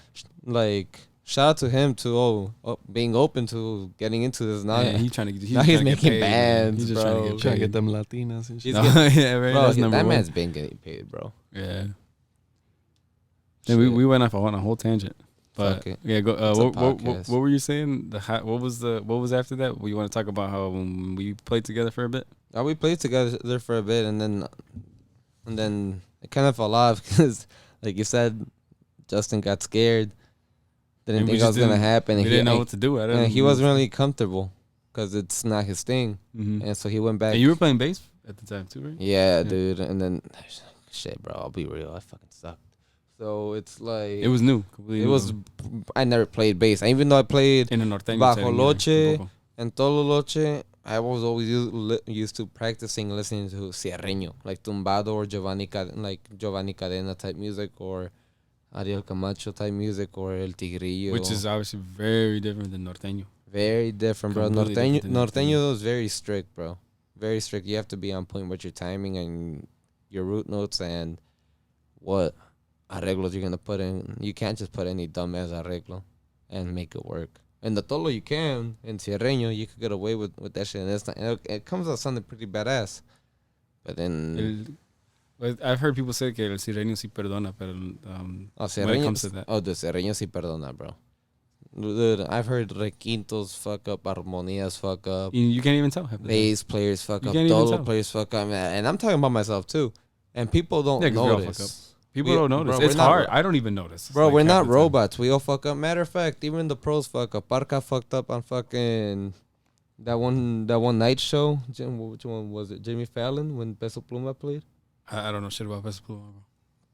Like, shout out to him too. Being open to getting into this now.
Yeah, he's trying to.
now he's
trying to get
making
paid, man.
bands,
He's just
bro.
trying to get
Trying to
paid.
get them Latinas and shit.
He's
No,
getting-
yeah, right.
bro,
That's number
that
one.
man's been getting paid, bro.
Yeah. Then we went off on a whole tangent. But
Fuck it.
yeah, go.
It's a
What
podcast.
were you saying? What was after that? You want to talk about how when we played together for a bit?
We played together there for a bit, and then it kind of fell off because, like you said, Justin got scared. Didn't
And we
think it
just
was gonna
didn't-
happen.
We
and
didn't know what to do.
and he wasn't really comfortable because it's not his thing,
Mm-hmm.
and so he went back.
And you were playing bass at the time too, right?
Yeah, dude. And then, shit, bro. I'll be real. I fucking sucked. So it's like
It was new. Completely
It
new.
was. I never played bass. Even though I played
in a norteño
Bajo
setting, yeah,
Loche.
tampoco.
and Tololoche, I was always used to practicing listening to Sierreño, like Tumbado or Giovanni Cadena type music, or Ariel Camacho type music, or El Tigrillo.
Which is obviously very different than norteño.
very different, bro.
Completely different than
Norteño is very strict, bro. Very strict. You have to be on point with your timing and your root notes and what arreglos you're gonna put in. You can't just put any dumbass arreglo and make it work. In the Tolo you can. In Sierreño you could get away with that shit. And it comes out sounding pretty badass. But then
I've heard people say que el sirreño sí perdona, pero when it comes to that.
the Sierreño sí perdona, bro. Dude, I've heard requintos fuck up, armonías fuck up,
You can't even tell. half the time.
bass players fuck
You
up,
can't even
Tolo
tell.
players fuck up, and I'm talking about myself too. And people don't
Yeah, 'cause we all fuck
notice.
People
We-
don't notice.
bro,
It's
we're not-
hard. I don't even notice. It's
Bro,
like
we're
half
not
the time.
robots. We all fuck up. Matter of fact, even the pros fuck up. Parka fucked up on fucking that one night show. Which one was it? Jimmy Fallon when Peso Pluma played.
I don't know shit about Peso Pluma, bro.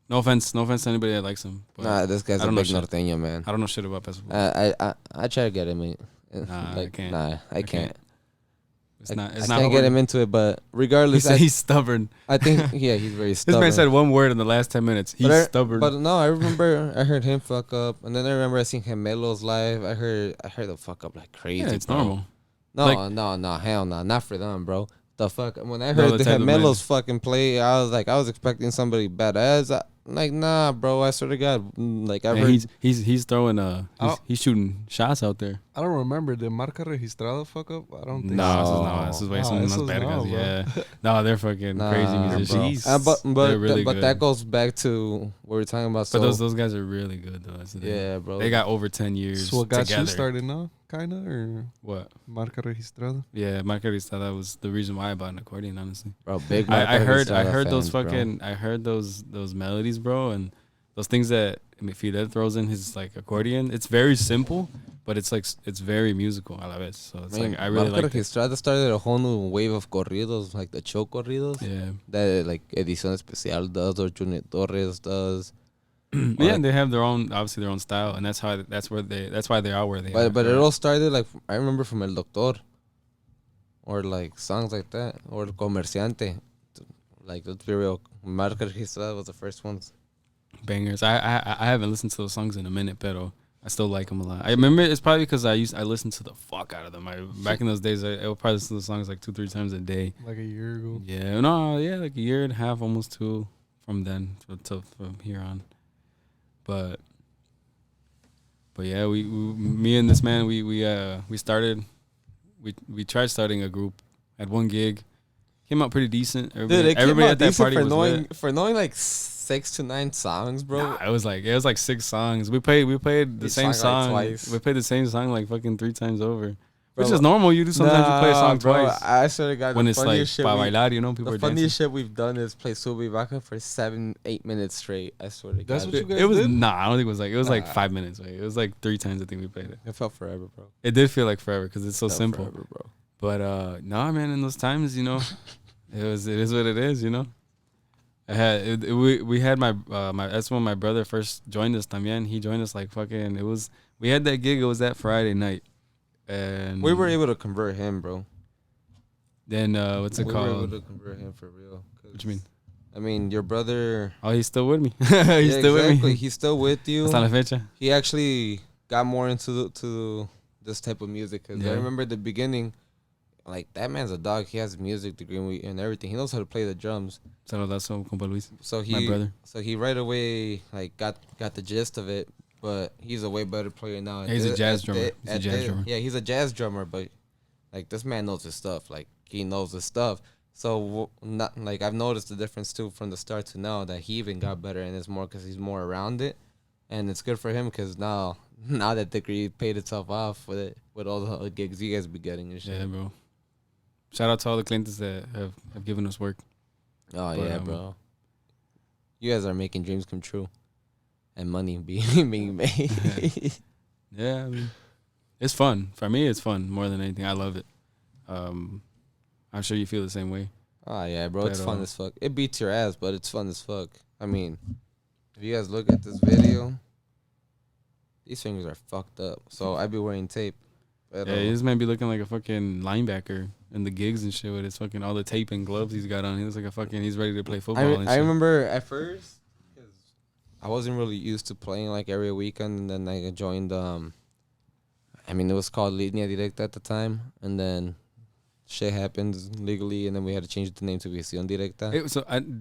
No offense to anybody that likes him. But
Nah, this guy's
I
a
don't know
big
shit.
norteño, man.
I don't know shit about Peso Pluma.
I try to get him in.
Nah, I can't.
Nah, I can't.
It's not.
I
It's not.
can't
what
get him
we're-
into it, but
He
regardless,
said he's stubborn.
I think yeah, he's very
This
stubborn.
man said one word in the last 10 minutes. He's stubborn.
But no, I remember I heard him fuck up, and then I remember I seen Gemelos live. I heard them fuck up like crazy.
yeah, it's
bro.
normal.
No,
Like-
no, hell no, not for them, bro. The fuck when I
No,
heard
the
the
type of
Gemelos fucking play, I was expecting somebody badass. Like nah, bro. I swear to God, like I've
And
heard.
he's throwing
Oh.
he's shooting shots out there.
I don't remember. Did Marca Registrada fuck up? I don't think
No, this is way
No,
some
esos
más vergas.
no, bro.
Yeah, no, they're fucking crazy
Nah,
musicians.
bro. But
They're really
but
good.
that goes back to what we're talking about. So
But those guys are really good though. That's the thing.
yeah, bro.
They got over 10 years
So what got
together.
you started now? Kinda or
What?
Marca Registrada?
Yeah, Margarita, that was the reason why I bought an accordion, honestly.
bro, big.
I heard
Margarita
those
fans, bro.
fucking I heard those melodies, bro, and those things that Fidel throws in his like accordion. It's very simple, but it's like it's very musical a la vez. So it's like I really like it.
Registrada started a whole new wave of corridos, like the show corridos.
Yeah.
That like Edición Especial does, or Junior Torres does.
Yeah, and they have their own obviously their own style, and that's why they are where they are.
But it all started like I remember from El Doctor, or like songs like that, or El Comerciante. Like let's be real, Marca Registrada was the first ones
bangers. I haven't listened to those songs in a minute, but I still like them a lot. I remember it's probably because I listened to the fuck out of them. Back in those days, I would probably listen to the songs like 2-3 times a day.
Like a year ago.
Yeah, no, yeah, like a year and a half, almost 2 from then from here on. But yeah, me and this man, we started, we tried starting a group at one gig, came out pretty decent. Everybody at that party was
for knowing like 6 to 9 songs, bro.
Nah, it was like 6 songs. We played the same song.
Like twice.
We played the same song like fucking 3 times over.
Bro,
which is normal. You do sometimes you play a song
bro,
twice.
I swear to God,
when
the
it's like
funniest shit
pa bailar, you know, people
the
are dancing.
funniest shit we've done is play Sube Vaca for 7-8 minutes straight. I swear to God.
That's what you guys
It was
did?
nah. I don't think it was like 5 minutes. Right? It was like 3 times I think we played it.
It felt forever, bro.
It did feel like forever because it's so
It felt
simple.
forever, bro.
But nah, man. In those times, you know, it is what it is. You know. We had my that's when my brother first joined us. También he joined us like fucking. We had that gig. It was that Friday night, and
We were able to convert him, bro.
Then what's it
We
called?
were able to convert him for real.
What you mean?
I mean, your brother.
Oh, he's still with me.
Yeah,
He's still with me.
He's still with you.
Hasta la fecha.
He actually got more into to this type of music because I
Yeah.
remember at the beginning, like that man's a dog. He has a music degree and everything. He knows how to play the drums.
Saludazo, compa Luis.
So
My brother.
So he right away like got the gist of it. But he's a way better player now.
Yeah, he's a jazz drummer.
Yeah, he's a jazz drummer. But like this man knows his stuff. Like he knows his stuff. So not like I've noticed the difference too from the start to now that he even got better and it's more because he's more around it, and it's good for him because now that degree paid itself off with it with all the gigs you guys be getting and shit.
Yeah, bro. Shout out to all the clientes that have given us work.
Oh
But,
yeah, bro. You guys are making dreams come true, and money being made.
Yeah, I mean, it's fun. For me, it's fun more than anything. I love it. I'm sure you feel the same way.
Oh yeah, bro. It's
But,
fun as fuck. It beats your ass, but it's fun as fuck. I mean, if you guys look at this video, these fingers are fucked up. So I be wearing tape. But,
Yeah, this man be looking like a fucking linebacker in the gigs and shit with his fucking all the tape and gloves he's got on. He looks like a fucking. He's ready to play football. and
I
shit.
remember at first, 'cause I wasn't really used to playing like every weekend, and then I joined. I mean, it was called Línea Directa at the time, and then shit happened legally, and then we had to change the name to Visión Directa.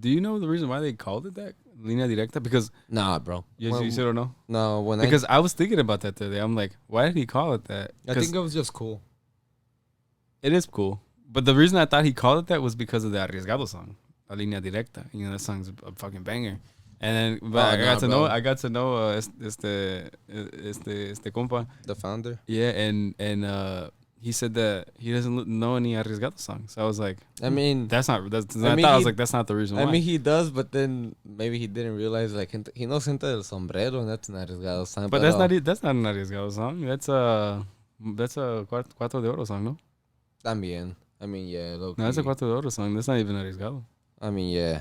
Do you know the reason why they called it that? Línea Directa? Because
Nah, bro.
you still don't know?
No,
Because I was thinking about that today. I'm like, why did he call it that?
I think it was just cool.
It is cool. But the reason I thought he called it that was because of the Arriesgado song, La Línea Directa. You know, that song's a fucking banger. And then, but I got to know este compa.
The founder.
Yeah, and he said that he doesn't know any Arriesgado songs. So I was like,
I mean,
I
mean,
thought I was like, that's not the reason why.
I mean, he does, but then maybe he didn't realize like he knows Gente del Sombrero, and that's an arriesgado song.
But that's not an Arriesgado song. That's a Cuatro de Oro song, no?
También. I mean, yeah.
No, that's a Cuatro de Oro song. That's not even Arriesgado.
I mean, yeah.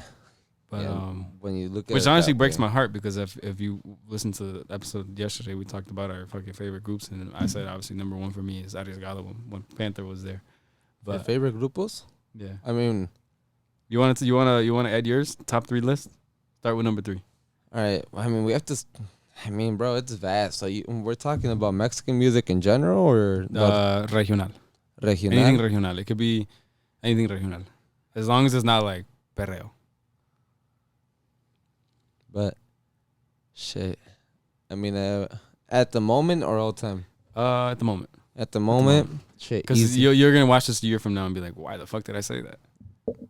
But
Yeah, when you look at
which
it
honestly
that
breaks
way.
my heart because if you listen to the episode yesterday, we talked about our fucking favorite groups, and I said obviously number 1 for me is Arriesgado when Panther was there.
Your
But
favorite grupos?
yeah,
I mean,
you want to add yours top 3 list? Start with number 3.
all right. I mean, we have to. I mean, bro, it's vast. So we're talking about Mexican music in general, or
Regional.
regional?
Anything regional. It could be anything regional, as long as it's not like perreo.
But shit. I mean, at the moment or all time?
At the moment,
At the moment, shit.
because
Easy.
you're gonna watch this a year from now and be like, why the fuck did I say that?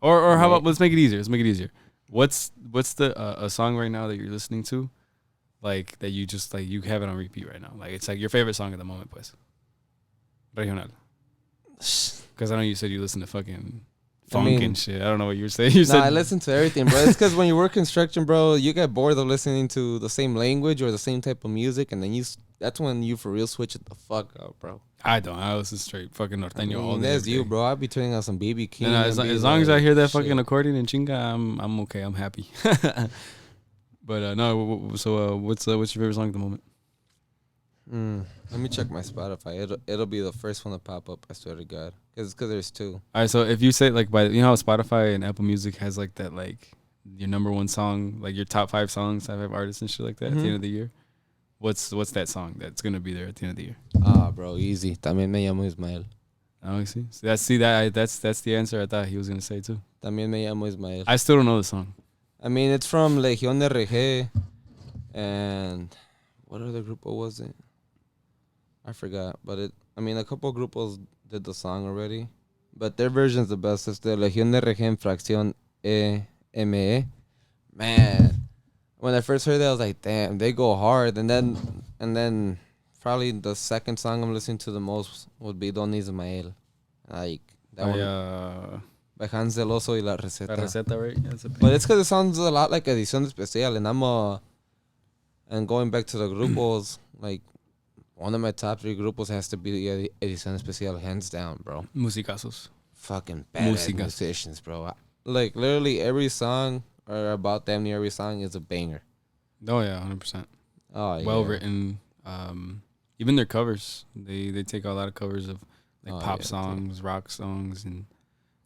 Or how about let's make it easier. What's the a song right now that you're listening to, like that you just like you have it on repeat right now? Like it's like your favorite song at the moment, pues. Regional. Because I know you said you listen to fucking funk and shit. I don't know what you were saying. You said
I listen to everything, bro. It's because when you work construction, bro, you get bored of listening to the same language or the same type of music, and then that's when you for real switch it the fuck up, bro.
I don't. I listen straight fucking norteño all day.
That's
every
you,
day.
bro. I be turning on some BB King.
No,
and
as
be
long as I hear that
shit.
fucking accordion and chinga, I'm okay. I'm happy. But no. So what's your favorite song at the moment?
Let me check my Spotify. It'll be the first one to pop up. I swear to God, because there's 2.
All right. So if you say like by how Spotify and Apple Music has like that like your number one song, like your top 5 songs, top 5 artists and shit like that at the end of the year, what's that song that's gonna be there at the end of the year?
Ah, bro, easy. También me llamo Ismael.
Oh, see, that's the answer I thought he was gonna say too.
También me llamo Ismael.
I still don't know the song.
I mean, it's from Legión de Reggae, and what other grupo was it? I forgot, but a couple of grupos did the song already, but their version's the best. It's the Legión de Reggae en Fracción EME. Man, when I first heard that, I was like, damn, they go hard. And then probably the second song I'm listening to the most would be Don Ismael. Like that one. By Hans del Oso y La Receta.
La Receta, right? Yeah,
but it's because it sounds a lot like Edición Especial, and and going back to the grupos, like one of my top 3 grupos has to be Edición Especial, hands down, bro.
Musicazos.
Fucking badass musicians, bro. Like literally every song or about damn near every song is a banger.
Oh yeah, 100%.
Oh yeah.
Well written. Even their covers, they take a lot of covers of like pop songs, rock songs, and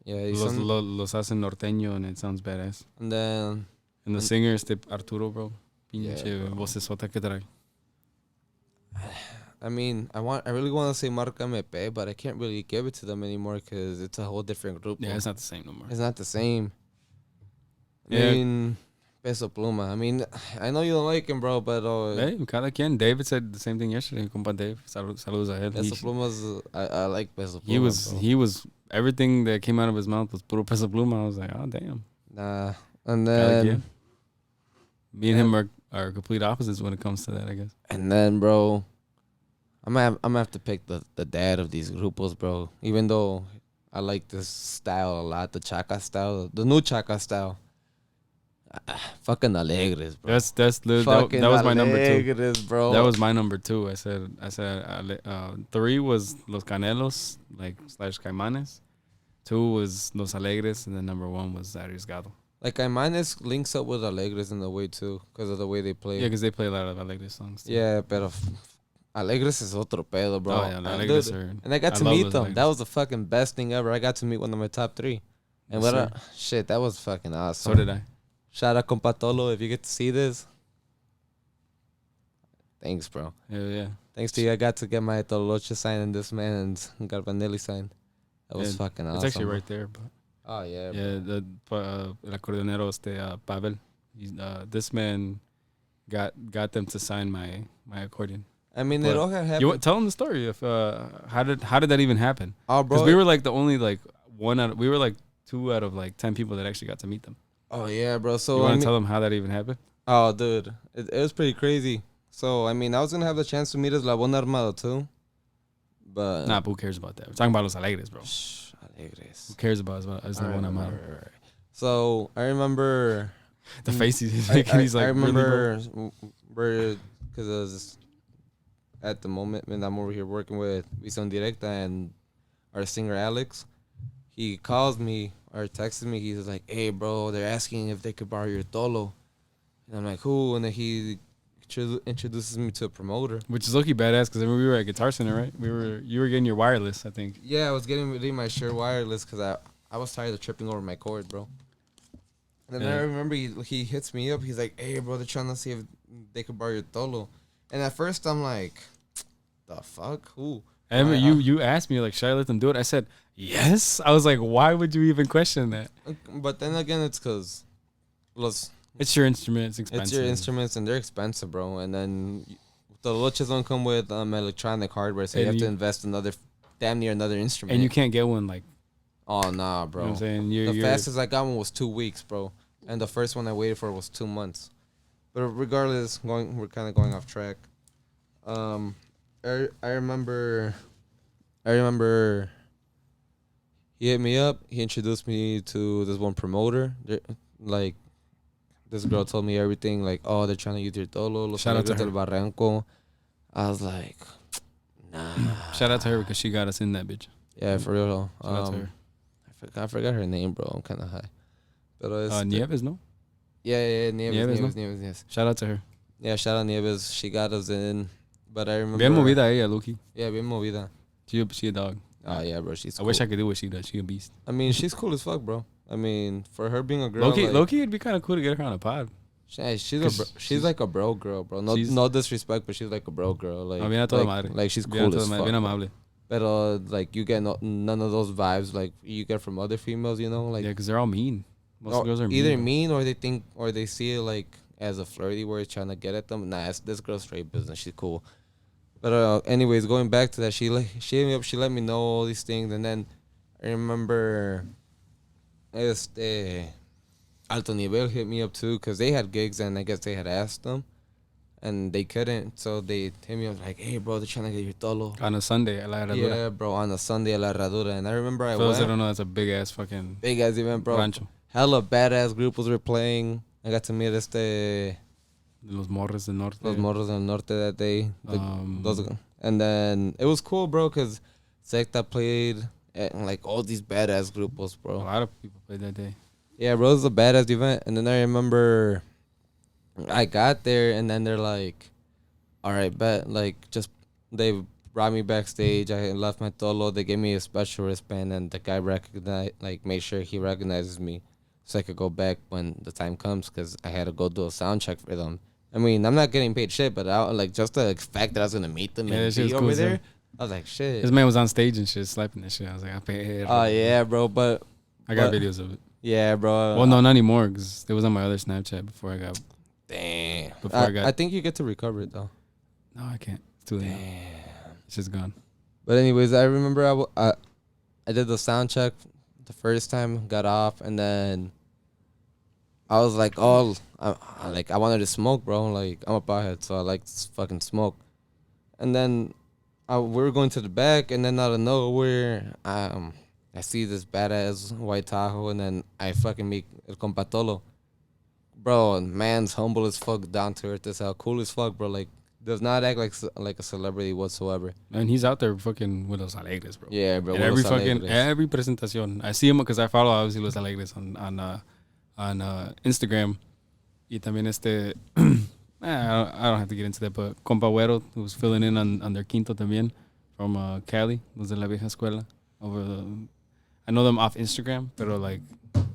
los hacen norteño, and it sounds badass.
And
the singer is Arturo, bro. Pinche vocesota que trae.
I mean, I really want to say Marca MP, but I can't really give it to them anymore because it's a whole different group.
Yeah, it's not the same no more.
It's not the same.
Yeah.
I mean, Peso Pluma. I mean, I know you don't like him, bro, but
hey, cada quien. David said the same thing yesterday. Compa Dave. Saludos a él.
Peso Pluma's. I like Peso Pluma.
He was everything that came out of his mouth was puro Peso Pluma. I was like, oh damn.
Nah, and then
me and him are complete opposites when it comes to that, I guess.
And then, bro, I'm gonna have to pick the dad of these grupos, bro. Even though I like this style a lot, the Chaka style, the new Chaka style. Fucking Alegres, bro.
That was my number 2,
bro.
That was my number 2. I said 3 was Los Canelos, like / Caimanes. 2 was Los Alegres, and then number 1 was Arriesgado.
Like Caimanes links up with Alegres in the way too, because of the way they play.
Yeah, because they play a lot of Alegres songs too.
Yeah, pero Alegres is otro pedo, bro.
Oh yeah, Alegres are.
And I got to meet them. That was the fucking best thing ever. I got to meet one of my top 3. And shit, that was fucking awesome.
So did I.
Shout out compa Tolo if you get to see this. Thanks, bro.
Yeah.
Thanks to you, I got to get my Tololoch signed and this man's Garbanelli signed. That was fucking awesome.
It's actually right there, but.
Oh yeah.
Yeah,
bro.
El acordeonero Pavel. This man got them to sign my accordion.
I mean, it all happened.
Tell them the story of how did that even happen?
Oh, bro,
because we were like the only like we were like 2 out of like 10 people that actually got to meet them.
Oh yeah, bro. So
you want to tell them how that even happened?
Oh, dude, it was pretty crazy. So I mean, I was gonna have the chance to meet Eslabon Armado too, but
but who cares about that? We're talking about Los Alegres, bro.
Alegres.
Who cares about Eslabon Armado?
Right. So I remember
the face he's making. He's like,
I remember because at the moment when I'm over here working with Visión Directa and our singer Alex, he calls me or texted me. He's like, "Hey, bro, they're asking if they could borrow your tolo," and I'm like, "Who?" And then he introduces me to a promoter,
which is lucky badass because we were at Guitar Center, right? You were getting your wireless, I think.
Yeah, I was getting ready my Shure wireless because I was tired of tripping over my cord, bro. And then I remember he hits me up. He's like, "Hey, bro, they're trying to see if they could borrow your tolo." And at first I'm like, "The fuck, who?"
I remember you asked me like, "Should I let them do it?" I said, "Yes." I was like, "Why would you even question that?"
But then again, it's because
it's your instrument. It's expensive.
It's your instruments, and they're expensive, bro. And then the loches don't come with electronic hardware, so you have to invest damn near another instrument.
And you can't get one like.
Oh nah, bro.
You know what I'm saying?
The fastest I got one was 2 weeks, bro, and the first one I waited for was 2 months. But regardless, we're kind of going off track. I remember he hit me up. He introduced me to this one promoter. Like, this girl told me everything. Like, oh, they're trying to use your tolo.
Shout out to her.
Barranco. I was like, nah.
Shout out to her because she got us in that bitch.
Yeah, for real.
Shout out to her.
I forgot her name, bro. I'm kind of high. But
Nieves, no?
Yeah, Nieves, yes.
Shout out to her.
Yeah, shout out Nieves. She got us in. But I remember.
Bien movida ella, Luki.
Yeah, bien movida.
She a dog.
Oh, yeah, bro. She's cool.
I wish I could do what she does. She a beast.
I mean, she's cool as fuck, bro. I mean, for her being a girl,
Loki, it'd be kind of cool to get her on a pod.
She's like a bro girl, bro. No disrespect, but she's like a bro girl. Like,
a toda madre.
Like she's cool as fuck.
Bien amable.
But like you get none of those vibes like you get from other females, you know, like
yeah, because they're all mean. Most girls are
either mean or they think or they see it like as a flirty where it's trying to get at them. Nah, this girl's straight business. She's cool. But anyways, going back to that, she hit me up. She let me know all these things, and then I remember, Alto Nivel hit me up too because they had gigs and I guess they had asked them. And they couldn't, so they hit me up like, "Hey, bro, they're trying to get your tolo
on a Sunday at La Herradura."
Yeah, bro, on a Sunday at La Herradura. And I remember I
went.
went.
For those that don't know, that's a big ass
event, bro.
Rancho.
Hella badass grupos were playing. I got to meet
Los Morros del Norte.
Los Morros del Norte that day. And then it was cool, bro, because Secta played and like all these badass grupos, bro.
A lot of people played that day.
Yeah, bro, it was a badass event. And then I remember I got there, and then they're like, all right, bet. Like, just, they brought me backstage. I left my tolo. They gave me a special wristband, and the guy made sure he recognizes me so I could go back when the time comes because I had to go do a sound check for them. I mean, I'm not getting paid shit, but just the fact that I was going to meet them and be over there, I was like, shit.
This man was on stage and shit, slapping that shit. I was like, I paid.
Oh, yeah, bro, but
I got videos of it.
Yeah, bro.
Well, no, not anymore because it was on my other Snapchat before I got.
Damn. I think you get to recover it, though.
No, I can't. It's too late.
Damn.
It's just gone.
But anyways, I remember I did the sound check the first time, got off, and then I was like, I wanted to smoke, bro. Like, I'm a pothead, so I like to fucking smoke. And then we were going to the back, and then out of nowhere, I see this badass white Tahoe, and then I fucking meet El Compa Tolo. Bro, man's humble as fuck, down to earth as hell, cool as fuck, bro. Like, does not act like a celebrity whatsoever.
And he's out there fucking with Los Alegres, bro.
Yeah, bro.
Every presentación. I see him because I follow obviously Los Alegres on Instagram. Y también I don't have to get into that, but Compa Güero, who was filling in on their quinto también from Cali, was de la vieja escuela. I know them off Instagram, pero like,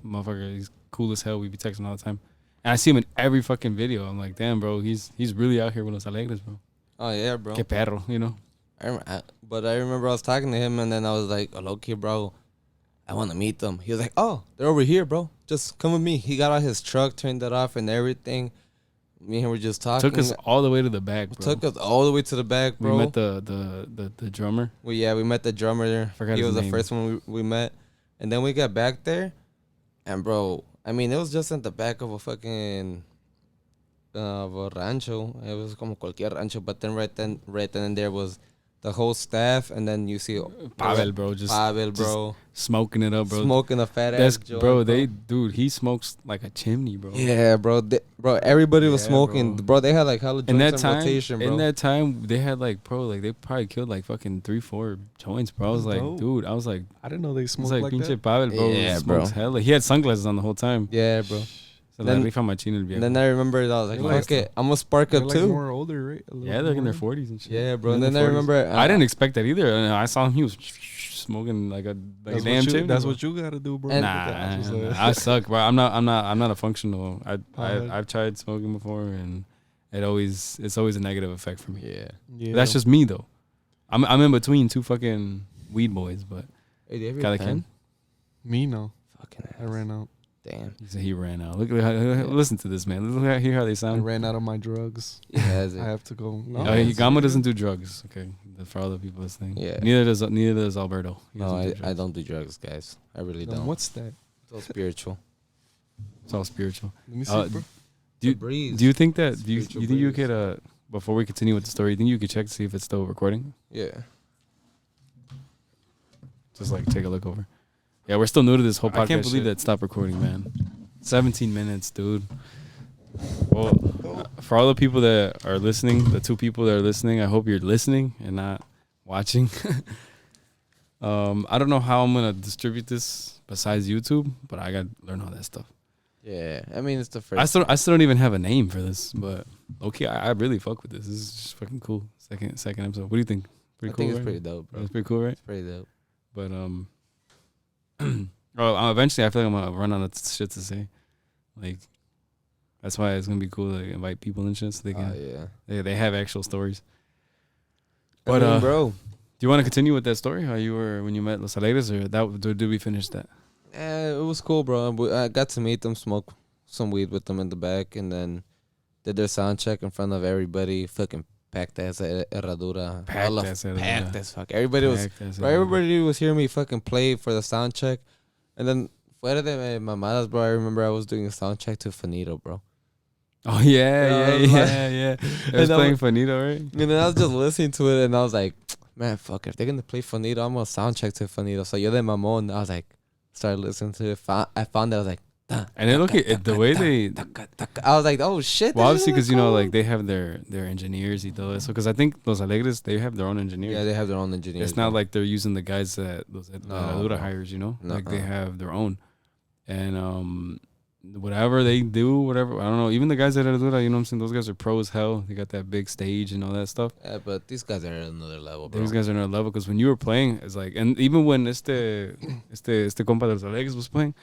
motherfucker, he's cool as hell. We be texting all the time. And I see him in every fucking video. I'm like, damn, bro, he's really out here with Los Alegres, bro.
Oh, yeah, bro.
Que perro, you know?
But I remember I was talking to him, and then I was like, oh, okay, bro, I want to meet them. He was like, oh, they're over here, bro. Just come with me. He got out his truck, turned that off and everything. Me and him were just talking.
Took us all the way to the back, bro.
Took us all the way to the back, bro.
We met the drummer.
Well, yeah, we met the drummer there. He was the first one we met. And then we got back there, and, bro, I mean, it was just at the back of a fucking of a rancho. It was como cualquier rancho, but then right then and there was the whole staff, and then you see
Pavel, bro, just smoking it up, bro.
Smoking a fat ass joint,
bro. He smokes like a chimney, bro.
Yeah, bro. Everybody was smoking, bro. They had like hella joints in rotation, bro.
In that time, they had like, bro, like they probably killed like fucking 3-4 joints, bro. I was like, dude, I didn't know they smoked like that. Pinche Pavel, bro.
Yeah,
smokes hella. He had sunglasses on the whole time.
Yeah, bro.
So then I remember
I was like, fuck it, I'm gonna spark up too.
More older, right?
Yeah, they're in their 40s and shit.
Yeah, bro. And then I remember
I didn't expect that either. I saw him; he was smoking like a damn chimney.
That's what you gotta do, bro.
Nah, I suck, bro. I'm not a functional. I've tried smoking before, and it's always a negative effect for me.
Yeah.
That's just me though. I'm in between two fucking weed boys, but
hey, do you have your pen?
Me no.
Fucking ass.
I ran out.
Damn.
He said he ran out. Listen to this, man. Hear how they sound.
I ran out of my drugs.
Yeah,
I have to go. No,
Gama doesn't do drugs. Okay, for all the people listening.
Yeah.
Neither does Alberto.
No, I don't do drugs, guys. I really don't.
What's that?
It's all spiritual.
It's all spiritual.
Let me see, bro.
Do you think that? Do you think you could? Before we continue with the story, you think you could check to see if it's still recording?
Yeah.
Just like take a look over. Yeah, we're still new to this whole podcast. I can't believe that stopped recording, man. 17 minutes, dude. Well, for all the people that are listening, the two people that are listening, I hope you're listening and not watching. I don't know how I'm gonna distribute this besides YouTube, but I gotta learn all that stuff.
Yeah, I mean it's the first.
I still don't even have a name for this, but okay, I really fuck with this. This is just fucking cool. Second episode. What do you think?
I think it's pretty dope, bro.
It's pretty cool, right?
It's pretty dope.
But Oh, eventually I feel like I'm gonna run out of shit to say. Like that's why it's gonna be cool to invite people and shit so they can they have actual stories. But
bro,
do you want to continue with that story? How you were when you met Los Alegres, or did we finish that?
it was cool, bro. I got to meet them, smoke some weed with them in the back, and then did their sound check in front of everybody. Fucking packed ass Herradura. Packed as fuck. Everybody was hearing me fucking play for the sound check, and then fuera de mamadas, bro. I remember I was doing a sound check to Finito, bro.
Oh yeah. It was playing Finito, right?
And then I was just listening to it, and I was like, man, fuck, if they're gonna play Finito, I'm gonna sound check to Finito. So yo de mamon, I was like, started listening to it. I found that I was like,
and then look at the way they.
I was like, oh shit.
Well, obviously, because you know, like they have their engineers y todo eso. Because I think Los Alegres they have their own engineers.
Yeah, they have their own engineers.
It's not like they're using the guys that Herradura hires. You know, like they have their own, and whatever they do, whatever I don't know. Even the guys at Herradura, you know what I'm saying? Those guys are pro as hell. They got that big stage and all that stuff.
Yeah, but these guys are at another level, bro.
These guys are another level because when you were playing, it's like, and even when este compa de Los Alegres was playing.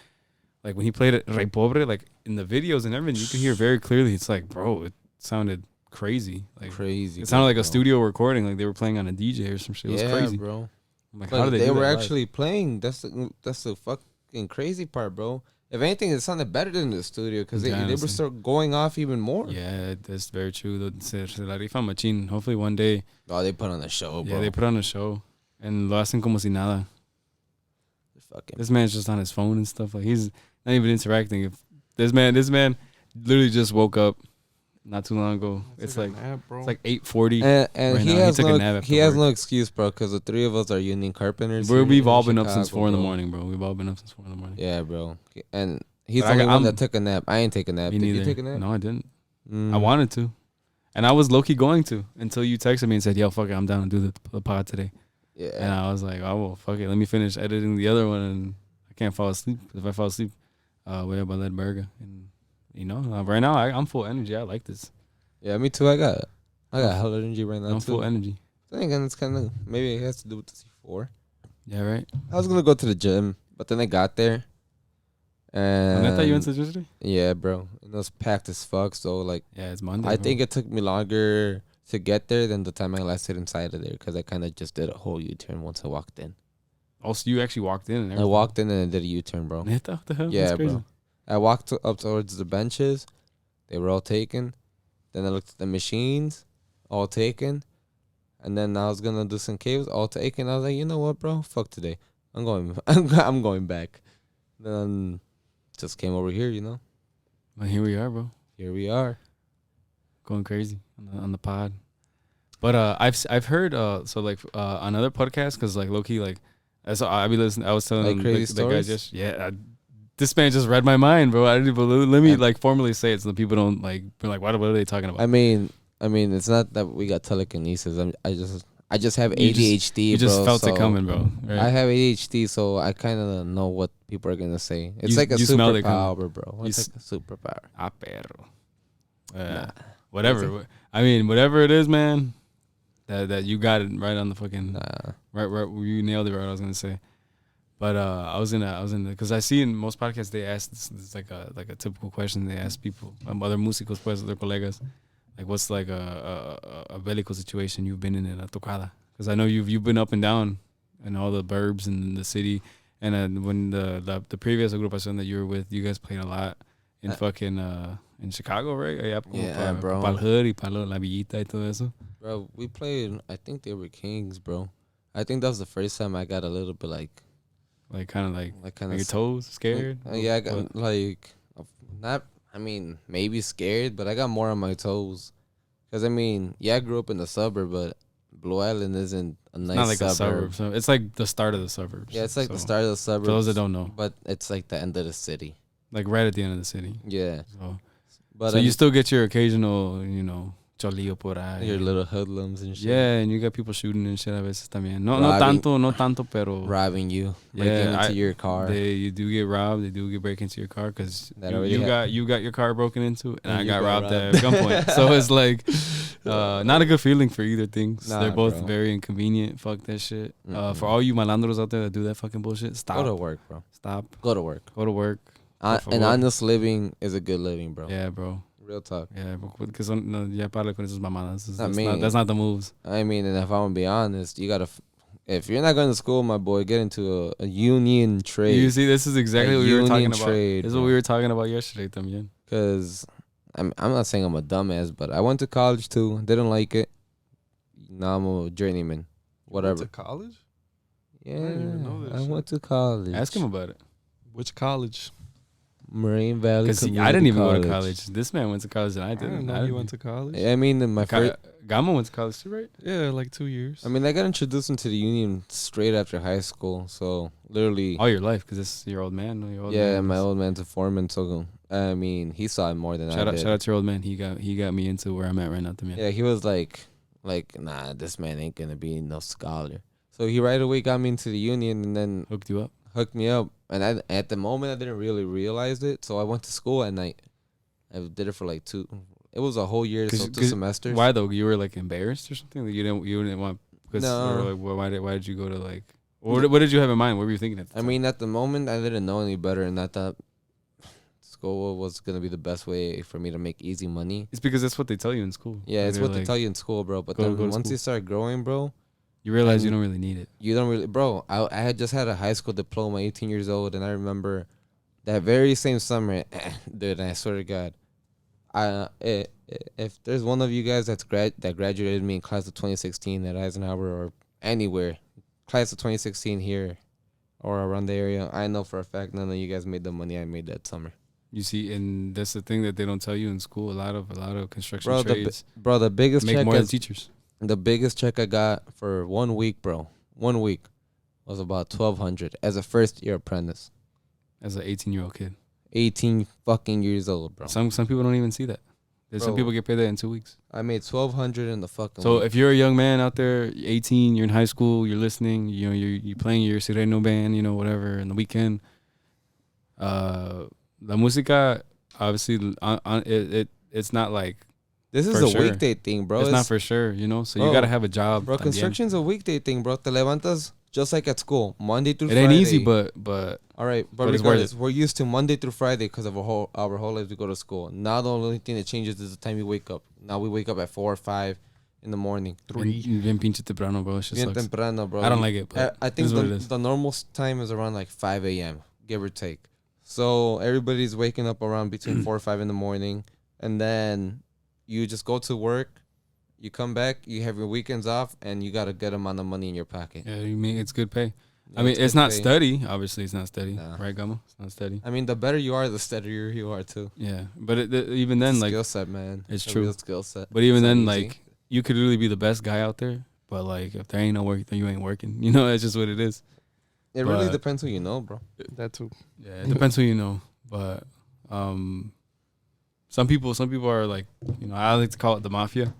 Like when he played it Rey Pobre, like in the videos and everything, you could hear very clearly. It's like, bro, it sounded crazy. Like
crazy.
It sounded like a studio recording, like they were playing on a DJ or some shit. It was crazy,
bro.
I'm like,
but
how did
they
do
were
that
actually playing. That's the fucking crazy part, bro. If anything, it sounded better than the studio because they were still going off even more.
Yeah, that's very true. Se la rifa machín. Hopefully one day.
Oh, they put on a show, bro.
Yeah, they put on a show, and lo hacen como si nada. This man's just on his phone and stuff. Like he's not even interacting. If this man literally just woke up not too long ago. It's like nap, it's like 8:40,
and right he has no excuse, bro. Because the three of us are union carpenters.
We've all been up since 4 in the morning, bro. We've all been up since 4 in the morning.
Yeah, bro. And he's the only one that took a nap. I ain't take a nap. Did you take a nap?
No, I didn't. I wanted to, and I was low key going to until you texted me and said, "Yo, fuck it, I'm down to do the pod today." Yeah. And I was like, "Oh well, fuck it. Let me finish editing the other one, and I can't fall asleep. If I fall asleep, way about that burger." And you know, right now I'm full energy. I like this.
Yeah, me too. I got hella energy right now.
I'm full energy.
I think it's kind of maybe it has to do with the C4.
Yeah, right.
I was gonna go to the gym, but then I got there. And
I thought you went to yesterday.
Yeah, bro. It was packed as fuck. So like,
yeah, it's Monday.
I think it took me longer to get there than the time I lasted inside of there because I kind of just did a whole U-turn once I walked in.
Oh, so you actually walked in? And everything.
I walked in and I did a U-turn, bro.
What the hell?
Yeah, bro. I walked up towards the benches. They were all taken. Then I looked at the machines, all taken. And then I was gonna do some cables, all taken. I was like, you know what, bro? Fuck today. I'm going back. Then just came over here, you know.
Well, here we are, bro.
Here we are.
Going crazy on the pod. But I've heard so like on other podcasts because like low key like I be listening. I was telling
like crazy
the guys just this man just read my mind, bro. I didn't even let me like formally say it so the people don't like be like what are they talking about?
I mean it's not that we got telekinesis. I just have ADHD.
You just felt it coming, bro. Right?
I have ADHD, so I kind of know what people are gonna say. It's like a superpower, bro. It's like a superpower.
Ah, perro. Whatever. I mean, whatever it is, man. That you got it right on the fucking right. You nailed it right. I was gonna say, but I was in because I see in most podcasts they ask this like a typical question they ask people other músicos pues other colegas like what's like a bélico situation you've been in a tocada because I know you've been up and down in all the burbs in the city and when the previous agrupación that you were with you guys played a lot in fucking in Chicago, right?
Yeah, bro.
Pal Hood y Palo La Villita y todo eso.
Bro, we played. I think they were Kings, bro. I think that was the first time I got a little bit like
kind of your toes scared.
Yeah, I got like not. I mean, maybe scared, but I got more on my toes. Cause I mean, yeah, I grew up in the suburb, but Blue Island isn't a nice
not like
suburb.
A suburb. So it's like the start of the suburbs.
Yeah, it's like the start of the suburbs.
For those that don't know,
but it's like the end of the city.
Like right at the end of the city.
Yeah.
So you still get your occasional, cholillo por ahí.
Your little hoodlums and shit.
Yeah, and you got people shooting and shit a veces también. No
Robbing.
no tanto, pero
Robbing you, breaking into your car.
You do get robbed. They do get break into your car because
That
you got your car broken into, and I
you
got
got
robbed
robbed.
at gunpoint. So it's like not a good feeling for either things.
Nah,
They're both
bro.
very inconvenient. Fuck that shit.
Mm-mm.
For all you malandros out there that do that fucking bullshit, stop.
Go to work, bro.
Stop.
Go to work.
Go to work.
An honest living is a good living, bro.
Yeah, bro.
Real talk.
Yeah, because no, ya para con esas mamadas.
That's
not the moves.
I mean, and if I'm gonna be honest, you gotta. If you're not going to school, my boy, get into a union trade.
You see, this is exactly what we were talking about.
Trade,
this is what we were talking about yesterday, también.
Because I'm not saying I'm a dumbass, but I went to college too. Didn't like it. Now I'm a journeyman. Whatever.
You went to college?
Yeah,
didn't even know this
I
shit.
went to college.
Ask him about it.
Which college?
Marine Valley.
Because
Community
I didn't even
college.
go to college. This man went to college and I
I
didn't.
didn't know you went to college.
I mean, in my first.
Gama went to college too, right?
Yeah, like 2 years.
I mean, I got introduced into the union straight after high school, so literally.
All your life, because this is your old man.
My old man's a foreman, so I mean, he saw it more than I did.
Shout out to your old man. He got me into where I'm at right now, también.
Yeah, he was like, nah, this man ain't gonna be no scholar. So he right away got me into the union and then
Hooked you up.
hooked me up. And at the moment, I didn't really realize it. So I went to school at night. I did it for like 2. It was a whole year, so 2 semesters.
Why though? You were like embarrassed or something? Like you didn't want.
No.
Or like, why did you go to like? What did you have in mind? What were you thinking at the
I
time?
mean, at the moment, I didn't know any better, and I thought school was gonna be the best way for me to make easy money.
It's because that's what they tell you in school.
Yeah, it's
They're
what they tell you in school, bro. But
go
then
to
once
school.
you start growing, bro,
You realize you don't really need it.
you don't really, bro. I had just had a high school diploma, 18 years old, and I remember that very same summer, dude. I swear to God, if there's one of you guys that graduated me in class of 2016 at Eisenhower or anywhere, class of 2016 here or around the area, I know for a fact none of you guys made the money I made that summer.
You see, and that's the thing that they don't tell you in school. A lot of construction
Bro,
trades
the biggest
make
check
more than teachers.
the biggest check I got for 1 week, bro, 1 week was about $1,200 as a first year apprentice.
As an 18-year-old kid.
18 fucking years old, bro.
Some people don't even see that. There's some
Bro.
people get paid that in 2 weeks.
I made $1,200 in the fucking
So
week.
if you're a young man out there, 18, you're in high school, you're listening, you know, you're playing your Sireno band, you know, whatever, in the weekend. La música, obviously, it's not like
This is
for
a
sure.
weekday thing, bro.
it's not for sure, you know. So
Bro,
you gotta have a job.
Bro,
también.
construction's a weekday thing, bro. Te levantas just like at school, Monday through
It
Friday.
ain't easy, but
all right, but
but it's worth
regardless, we're used to Monday through Friday because of our whole lives we go to school. Now the only thing that changes is the time you wake up. Now we wake up at 4 or 5 in the morning.
bien pinche temprano, bro. It just
Bien
sucks.
temprano, bro.
I don't like it, but
I think
this is what it is.
the normal time is around like 5 a.m., give or take. So everybody's waking up around between 4 or 5 in the morning, and then you just go to work. You come back, you have your weekends off, and you got a good amount of money in your pocket.
Yeah, you mean it's good pay.
Yeah,
I mean, it's
good
not
pay.
steady. Obviously, it's not steady,
Nah.
right, Gama? It's not steady.
I mean, the better you are, the steadier you are too.
Yeah, but even then, like,
skill set, man.
it's
a
true.
real skill set.
but even
It's
then,
not easy.
like, you could really be the best guy out there, but like, if there ain't no work, then you ain't working. You know, that's just what it is.
it really
but-
depends who you know, bro.
That too.
Yeah, it depends who you know, but some people are like, you know, I like to call it the mafia.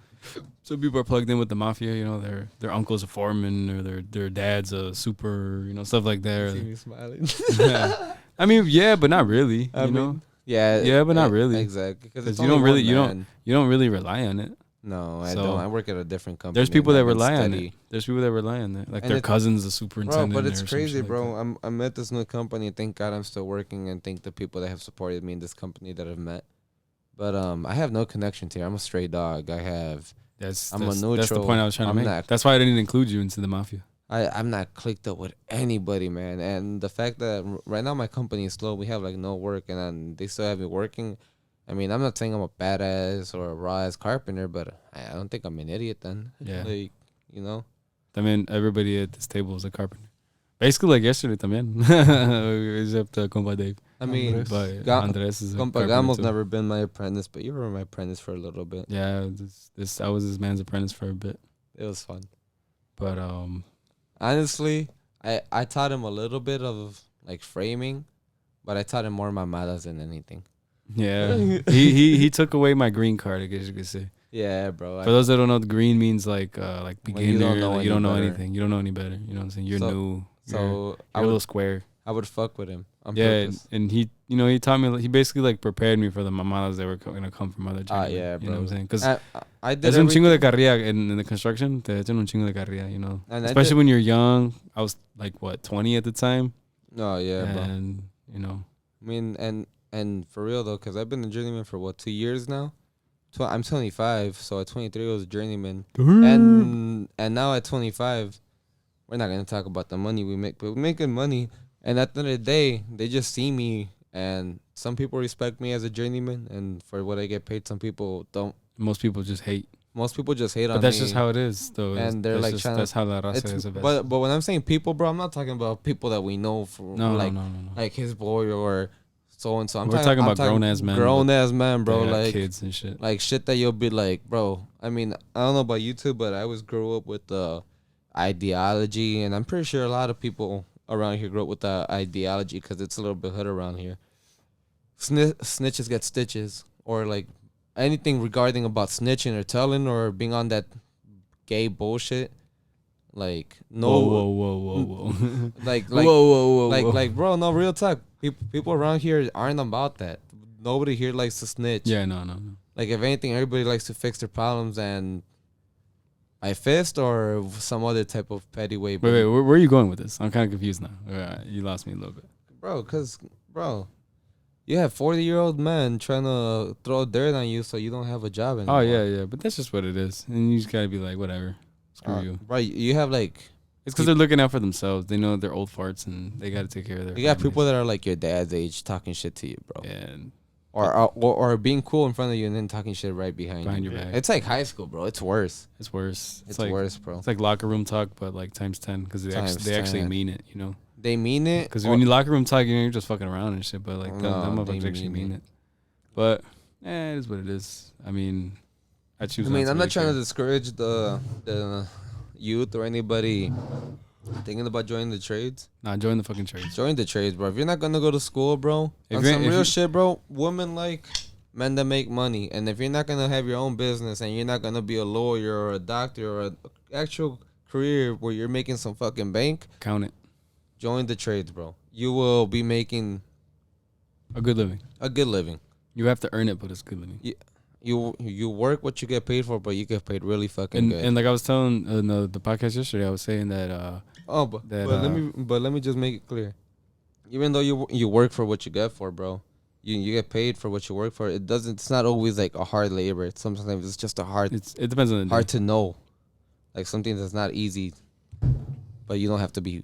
Some people are plugged in with the mafia, you know, their uncle's a foreman or their dad's a super, you know, stuff like that.
See me smiling.
Yeah. I mean, yeah, but not really.
I
You know,
mean, yeah,
Yeah, but not really.
Exactly, because
'Cause you don't really- you don't really rely on it.
No, I
So-
don't. I work at a different company.
There's people that
I've been
rely on
steady.
it. There's people that rely on it, like
And
their
it-
cousin's a
Bro,
superintendent.
but it's
or some
crazy,
shit like
bro.
that.
I'm at this new company. Thank God I'm still working, and thank the people that have supported me in this company that I've met. But I have no connections here. I'm a stray dog. I'm a
That's the
neutral.
point I was trying to
I'm
make.
not-
That's why I didn't include you into the mafia.
I'm not clicked up with anybody, man. And the fact that right now my company is slow, we have like no work, and then they still have me working. I mean, I'm not saying I'm a badass or a raw ass carpenter, but I don't think I'm an idiot then.
Yeah.
Like, you know.
I mean, everybody at this table is a carpenter. Basically, like yesterday también. Except compa Dave.
I mean,
Andres.
But
Ga-
Andres is a
Compa
carpenter
Gamo's
too.
never been my apprentice, but you were my apprentice for a little bit.
Yeah, I was this man's apprentice for a bit.
It was fun.
But
Honestly, I taught him a little bit of like framing, but I taught him more mamadas than anything.
yeah, he took away my green card, I guess you could say.
Yeah, bro.
For those that don't know, the green means like
When you
beginner.
don't know
Like you
any
don't know
better.
anything. You don't know any better. You know what I'm saying? You're
So-
new.
So
You're a little square.
I would fuck with him on
Yeah,
purpose.
and he, he taught me. He basically like prepared me for the mamadas that were gonna come from other journeys.
Yeah,
You know what I'm
bro.
saying? Because
I did
es un chingo de
everything.
carrilla in the construction. Te echan un chingo de carrilla,
And I
especially
did-
when you're young. I was like what 20 at the time,
No, yeah, bro.
and
I mean, and for real though, because I've been a journeyman for what 2 years now. I'm 25, so at 23 I was a journeyman, and now at 25, we're not gonna talk about the money we make, but we make good money. And at the end of the day, they just see me, and some people respect me as a journeyman, and for what I get paid, some people don't.
most people just hate.
Most people just hate on me.
But that's just how it is, though.
And they're like trying
that's
to.
how la raza is.
But when I'm saying people, bro, I'm not talking about people that we know for
No,
like
no.
like his boy or so and so.
We're talking about grown-ass men,
Grown ass man, bro.
They got
Like
kids and shit.
like shit that you'll be like, bro. I mean, I don't know about you two, but I was grew up with the ideology, and I'm pretty sure a lot of people around here grew up with the ideology because it's a little bit hood around here. Snitches get stitches, or like anything regarding about snitching or telling or being on that gay bullshit. Like no,
Whoa.
like
whoa.
like bro, no real talk. People around here aren't about that. Nobody here likes to snitch.
Yeah, no.
Like if anything, everybody likes to fix their problems and by fist or some other type of petty way.
Wait, where are you going with this? I'm kind of confused now. You lost me a little bit.
Bro, you have 40-year-old men trying to throw dirt on you so you don't have a job anymore.
Oh yeah, but that's just what it is, and you just gotta be like, whatever, screw you.
Bro, you have like
It's because they're looking out for themselves. They know they're old farts and they gotta take care of their.
you got
families.
people that are like your dad's age talking shit to you, bro.
And
Or being cool in front of you and then talking shit right behind you.
your back.
It's like high school, bro. It's worse.
It's worse.
It's
like,
worse, bro.
It's like locker room talk, but like times 10 because they actually
10.
mean it.
They mean it.
Because when you locker room talk, you're just fucking around and shit. But like
No,
them
they
motherfuckers actually
mean
mean it. But it is what it is. I mean, I choose.
I'm not
really
trying to
care.
discourage the youth or anybody thinking about joining the trades.
Nah, join the fucking trades.
Join the trades, bro. If you're not gonna go to school, bro,
If
on
you-
some
if
real
you-
shit, bro, women like men that make money. And if you're not gonna have your own business and you're not gonna be a lawyer or a doctor or an actual career where you're making some fucking bank,
Count it.
join the trades, bro. You will be making
A good living.
a good living.
You have to earn it, but it's good living.
You work what you get paid for, but you get paid really fucking good.
And like I was telling the podcast yesterday, I was saying that
but let me just make it clear. Even though you work for what you get for, bro, you get paid for what you work for. It's not always like a hard labor. Sometimes it's just a hard.
it depends on the
hard
day.
to know, like something that's not easy, but you don't have to be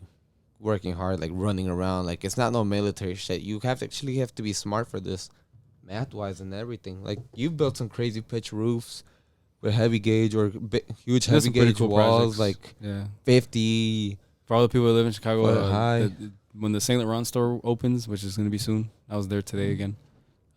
working hard, like running around. Like it's not no military shit. You have to be smart for this, math wise and everything. Like you've built some crazy pitch roofs with heavy gauge or huge
There's
heavy
some pretty
gauge
cool
walls,
projects.
like
Yeah.
50.
For all the people that live in Chicago,
Foot high.
when the Saint Laurent store opens, which is gonna be soon, I was there today again.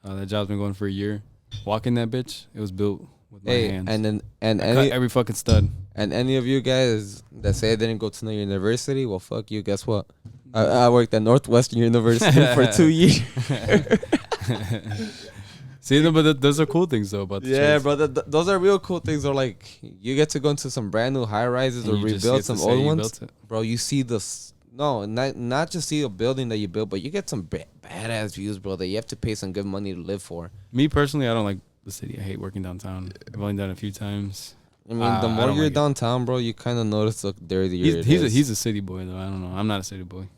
That job's been going for a year. Walking that bitch, it was built with my hands.
And
I cut
any
every fucking stud.
and any of you guys that say I didn't go to no university, well, fuck you. Guess what? I worked at Northwestern University for 2 years.
See, no, but those are cool things though about the
Yeah,
trades.
bro. Those are real cool things. Or like you get to go into some brand new high rises
And
or
you just
rebuild
get to
some
say
old
you
ones,
built it.
bro. You see not just see a building that you built, but you get some badass views, bro. That you have to pay some good money to live for.
Me personally, I don't like the city. I hate working downtown. I've only done it a few times.
I mean,
I
the more
don't
you're
like it.
downtown, bro, you kind of notice the dirtier.
He's a city boy though. I don't know. I'm not a city boy.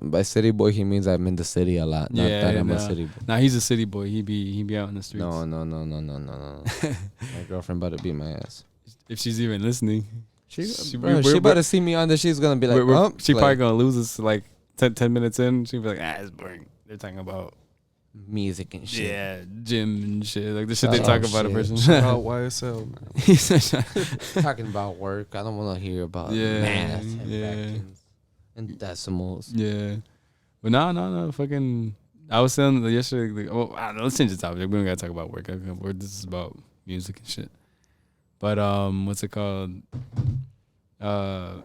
By city boy, he means I'm in the city a lot. Not that I'm a city boy.
Nah, he's a city boy. He be out in the streets.
No. My girlfriend about to beat my ass.
If she's even listening,
She
we're-
about to see me on there. She's gonna be like,
she
like,
probably gonna lose us like 10 minutes in. She'll be like, it's boring. They're talking about
music and shit.
gym and shit. Like the shit they
Oh,
talk about a
shit.
person.
Shout out YSL, man.
Talking about work. I don't want to hear about math and fractions and decimals.
Yeah. But no. Fucking. I was saying yesterday. Like, I don't know, let's change the topic. We don't gotta talk about work. This is about music and shit. But what's it called? And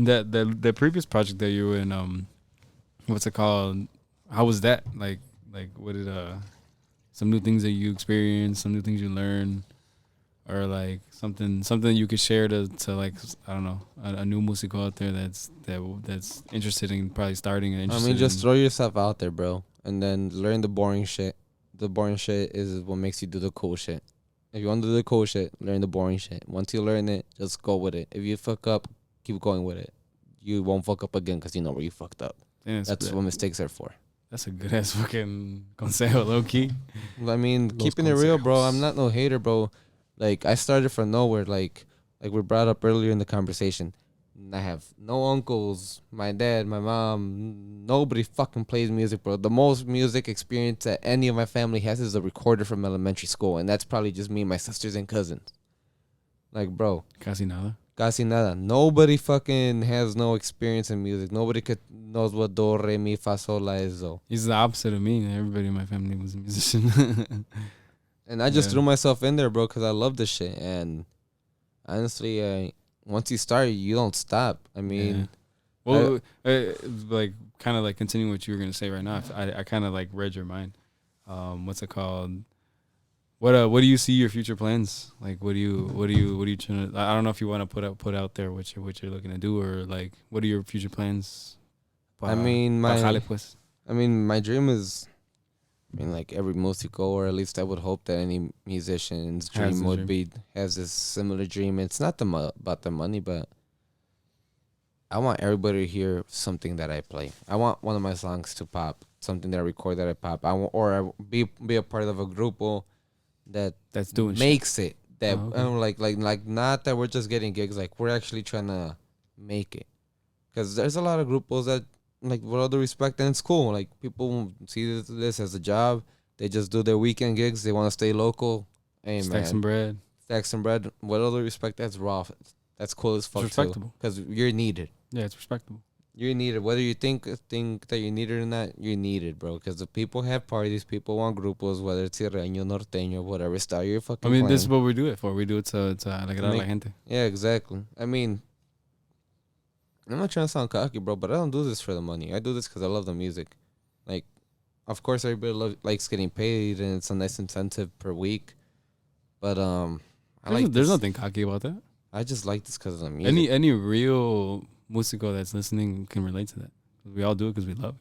the previous project that you were in, what's it called? How was that? Like what did some new things that you experience, some new things you learn, or like something you could share to like, I don't know, a new musico out there that's interested in probably starting and
I
interested
mean, just
in,
throw yourself out there, bro, and then learn the boring shit. The boring shit is what makes you do the cool shit. If you want to do the cool shit, learn the boring shit. Once you learn it, just go with it. If you fuck up, keep going with it. You won't fuck up again because you know where you fucked up. That's what mistakes are for.
That's a good ass fucking consejo, low key.
I mean, keeping it real, bro. I'm not no hater, bro. Like, I started from nowhere. Like we brought up earlier in the conversation. I have no uncles, my dad, my mom. Nobody fucking plays music, bro. The most music experience that any of my family has is a recorder from elementary school, and that's probably just me, my sisters, and cousins. Like, bro.
Casi nada.
Casi nada. Nobody fucking has no experience in music. Nobody knows what do, re, mi, fa, sol, la is, though.
He's the opposite of me. Everybody in my family was a musician.
And I just threw myself in there, bro, because I love this shit. And honestly, once you start, you don't stop. I mean,
well, like kind of like continuing what you were gonna say right now. I kind of like read your mind. What's it called? What do you see your future plans? Like, what do you trying to? I don't know if you want to put out there what you're looking to do, or like, what are your future plans?
I mean, my dream is, like every musico, or at least I would hope that any musician's dream has this similar dream. It's not about the money, but I want everybody to hear something that I play. I want one of my songs to pop, something that I record that I pop. I be a part of a grupo that's
doing
makes
shit.
It that like not that we're just getting gigs, like we're actually trying to make it. Because there's a lot of grupos that, like, with all the respect, and it's cool. Like, people see this as a job. They just do their weekend gigs. They want to stay local. Hey,
Stack some bread.
With all the respect, that's raw. That's cool as fuck, too. Because you're needed.
Yeah, it's respectable.
You're needed. Whether you think that you're needed or not, you're needed, bro. Because the people have parties. People want grupos, whether it's Sirreño, Norteño, whatever style you're fucking playing.
This is what we do it for. We do it to alegrar a la gente.
Yeah, exactly. I mean, I'm not trying to sound cocky, bro, but I don't do this for the money. I do this because I love the music. Like, of course, everybody likes getting paid, and it's a nice incentive per week. But
there's nothing cocky about that.
I just like this because of the music.
Any real musico that's listening can relate to that. We all do it because we love it.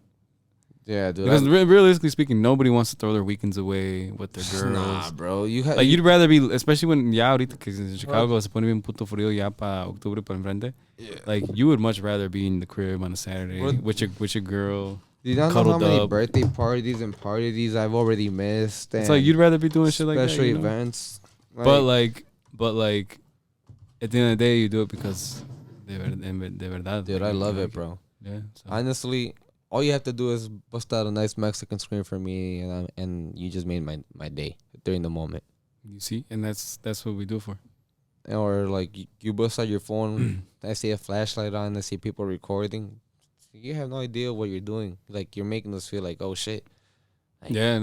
Yeah, dude.
Because realistically speaking, nobody wants to throw their weekends away with their girls.
Nah, bro.
You'd rather be, especially when ya ahorita que en Chicago se pone bien puto frío ya para octubre para enfrente. Yeah. Like, you would much rather be in the crib on a Saturday with your girl.
You don't know how many birthday parties and parties I've already missed.
It's like you'd rather be doing shit like that.
Special events.
But like, at the end of the day, you do it because de verdad.
Dude, I love it, bro.
Yeah. So.
Honestly, all you have to do is bust out a nice Mexican scream for me, and you just made my day during the moment.
You see, and that's what we do for.
Or like you bust out your phone, I see a flashlight on, I see people recording. You have no idea what you're doing. Like, you're making us feel like, oh shit. Like,
yeah,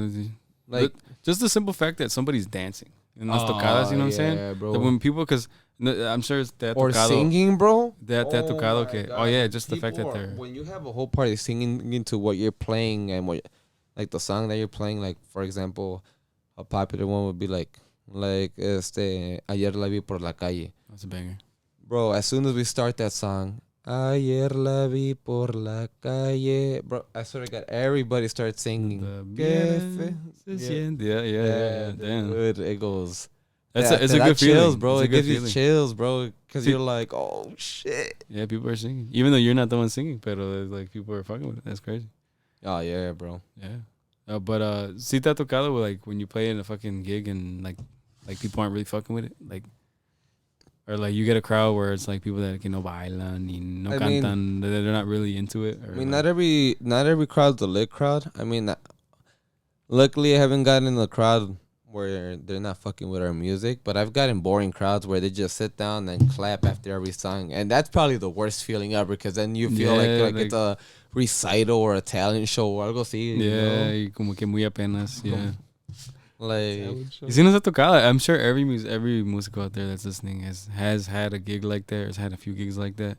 like just the simple fact that somebody's dancing in las tocadas, you know what I'm saying? Bro. That when people, because I'm sure it's that
or
tocado,
singing, bro.
That tocado, okay. Oh yeah, just people the fact that they're
when you have a whole party singing into what you're playing and what, like the song that you're playing. Like, for example, a popular one would be like ayer la vi por la calle.
That's a banger,
bro. As soon as we start that song, ayer la vi por la calle, bro, I swear to God, everybody starts singing.
Yeah. Damn.
Dude, it goes.
It's a good
chills,
feeling,
bro. It gives you chills, bro, because you're like, oh shit.
Yeah, people are singing, even though you're not the one singing, but like people are fucking with it. That's crazy.
Oh yeah, bro.
Yeah. But si te ha tocado with, like, when you play in a fucking gig and like people aren't really fucking with it, like, or like you get a crowd where it's like people that no bailan y no cantan, they're not really into it. Or
I mean, like, not every crowd's a lit crowd. I mean, luckily I haven't gotten in the crowd where they're not fucking with our music, but I've gotten boring crowds where they just sit down and clap after every song, and that's probably the worst feeling ever, because then you feel like it's a recital or a talent show or algo así.
Yeah, y como que muy apenas. Yeah.
Like,
y si nos ha tocado, I'm sure every musical out there that's listening has had a gig like that, or has had a few gigs like that.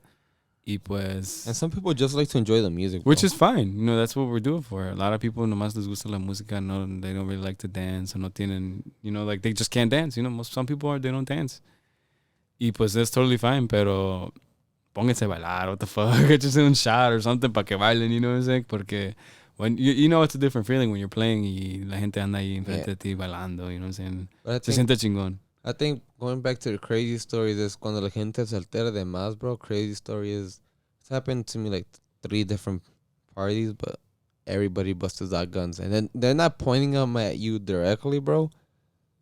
Y pues,
And some people just like to enjoy the music,
which
bro.
is fine. You know, that's what we're doing for. A lot of people nomás les gusta la música. No, they don't really like to dance. O no tienen, you know, like they just can't dance. You know, some people they don't dance. Y pues that's totally fine. Pero pónganse a bailar. What the fuck? Just un shot or something para que bailen. You know what I'm saying? Porque when you know it's a different feeling when you're playing y la gente anda ahí enfrente de ti bailando. You know what I'm saying?
But
Se siente chingón.
I think going back to the crazy stories is cuando la gente se altera de más, bro. Crazy story is it's happened to me like 3 different parties, but everybody busted out guns, and then they're not pointing them at you directly, bro,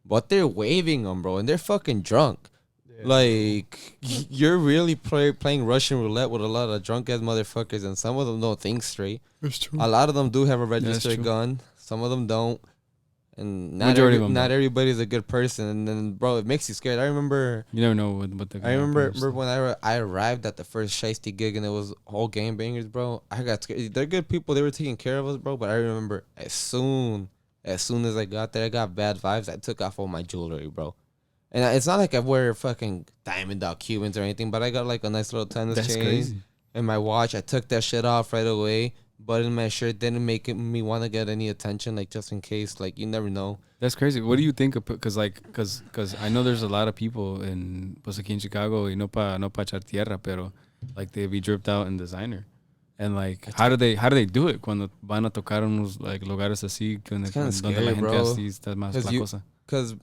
but they're waving them, bro, and they're fucking drunk. Yeah, like you're really playing Russian roulette with a lot of drunk ass motherfuckers, and some of them don't think straight.
That's true.
A lot of them do have a registered gun. Some of them don't. And not everybody's a good person, and then bro, it makes you scared. I remember
you never know what the.
I remember when I arrived at the first shiesty gig and it was whole gangbangers, bro. I got scared. They're good people. They were taking care of us, bro. But I remember as soon as I got there, I got bad vibes. I took off all my jewelry, bro. And it's not like I wear fucking diamond dog Cubans or anything, but I got like a nice little tennis chain. Crazy. And my watch. I took that shit off right away. Button my shirt didn't make me want to get any attention, like just in case, like you never know.
That's crazy. What do you think of, cause I know there's a lot of people in pues aquí in Chicago, y no pa echar tierra, pero like they be dripped out in designer, and like how do they do it cuando van a tocar unos like lugares así donde la gente así está más la cosa?
Cause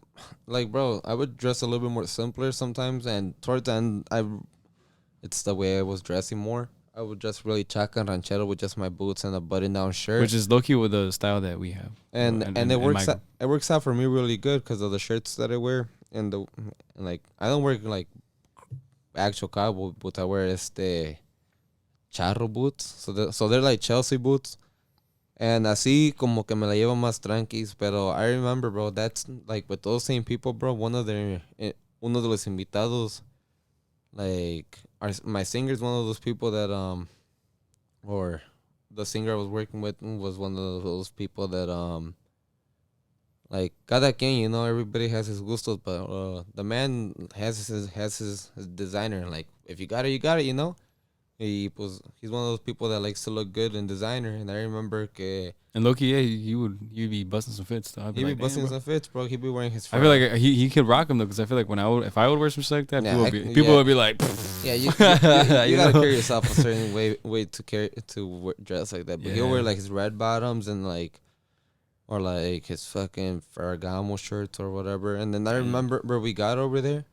like bro, I would dress a little bit more simpler sometimes, and towards the end it's the way I was dressing more. I would just really chaca and ranchero with just my boots and a button-down shirt,
which is low-key with the style that we have.
And it works out for me really good because of the shirts that I wear and like I don't wear like actual cowboy boots. I wear charro boots, so they're like Chelsea boots, and así como que me la llevo más tranquis. Pero I remember, bro, that's like with those same people, bro. Uno de los invitados, like. My singer's one of those people that or the singer I was working with was one of those people that like cada quien, you know, everybody has his gustos, but the man has his designer. Like if you got it, you got it, you know. He's one of those people that likes to look good in designer, and I remember que.
And Loki, yeah, you'd be busting some fits. Though.
He'd be busting some fits, bro. He'd be wearing his.
I feel like he could rock them though, because I feel like if I would wear some shit like that, people would be like,
yeah, you gotta carry yourself a certain way to dress like that. But he'll wear like his red bottoms and like, or like his fucking Ferragamo shirts or whatever. And then I remember where we got over there,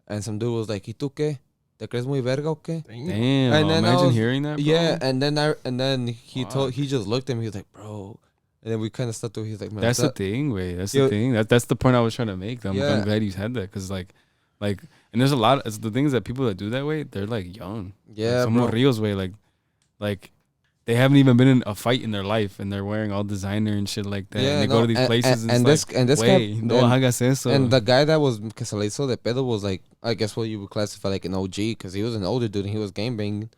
and some dude was like, "¿Y tú qué? ¿Te crees muy verga o qué?"
Damn, and then imagine hearing that, bro.
Yeah, and then he just looked at me, he was like, "Bro." And then we kind of stuck to it. He's like, "Man,
that's the thing, wait. That's the thing. That's the point I was trying to make. I'm glad you said that, because like, and there's a lot. It's the things that people that do that way, they're like young.
Yeah,
like, some morrillos way, like they haven't even been in a fight in their life, and they're wearing all designer and shit like that. Yeah, and they go to these places and this guy, no hagas eso.
And the guy that was que se le hizo de pedo was like, I guess what you would classify like an OG, because he was an older dude and he was game banging.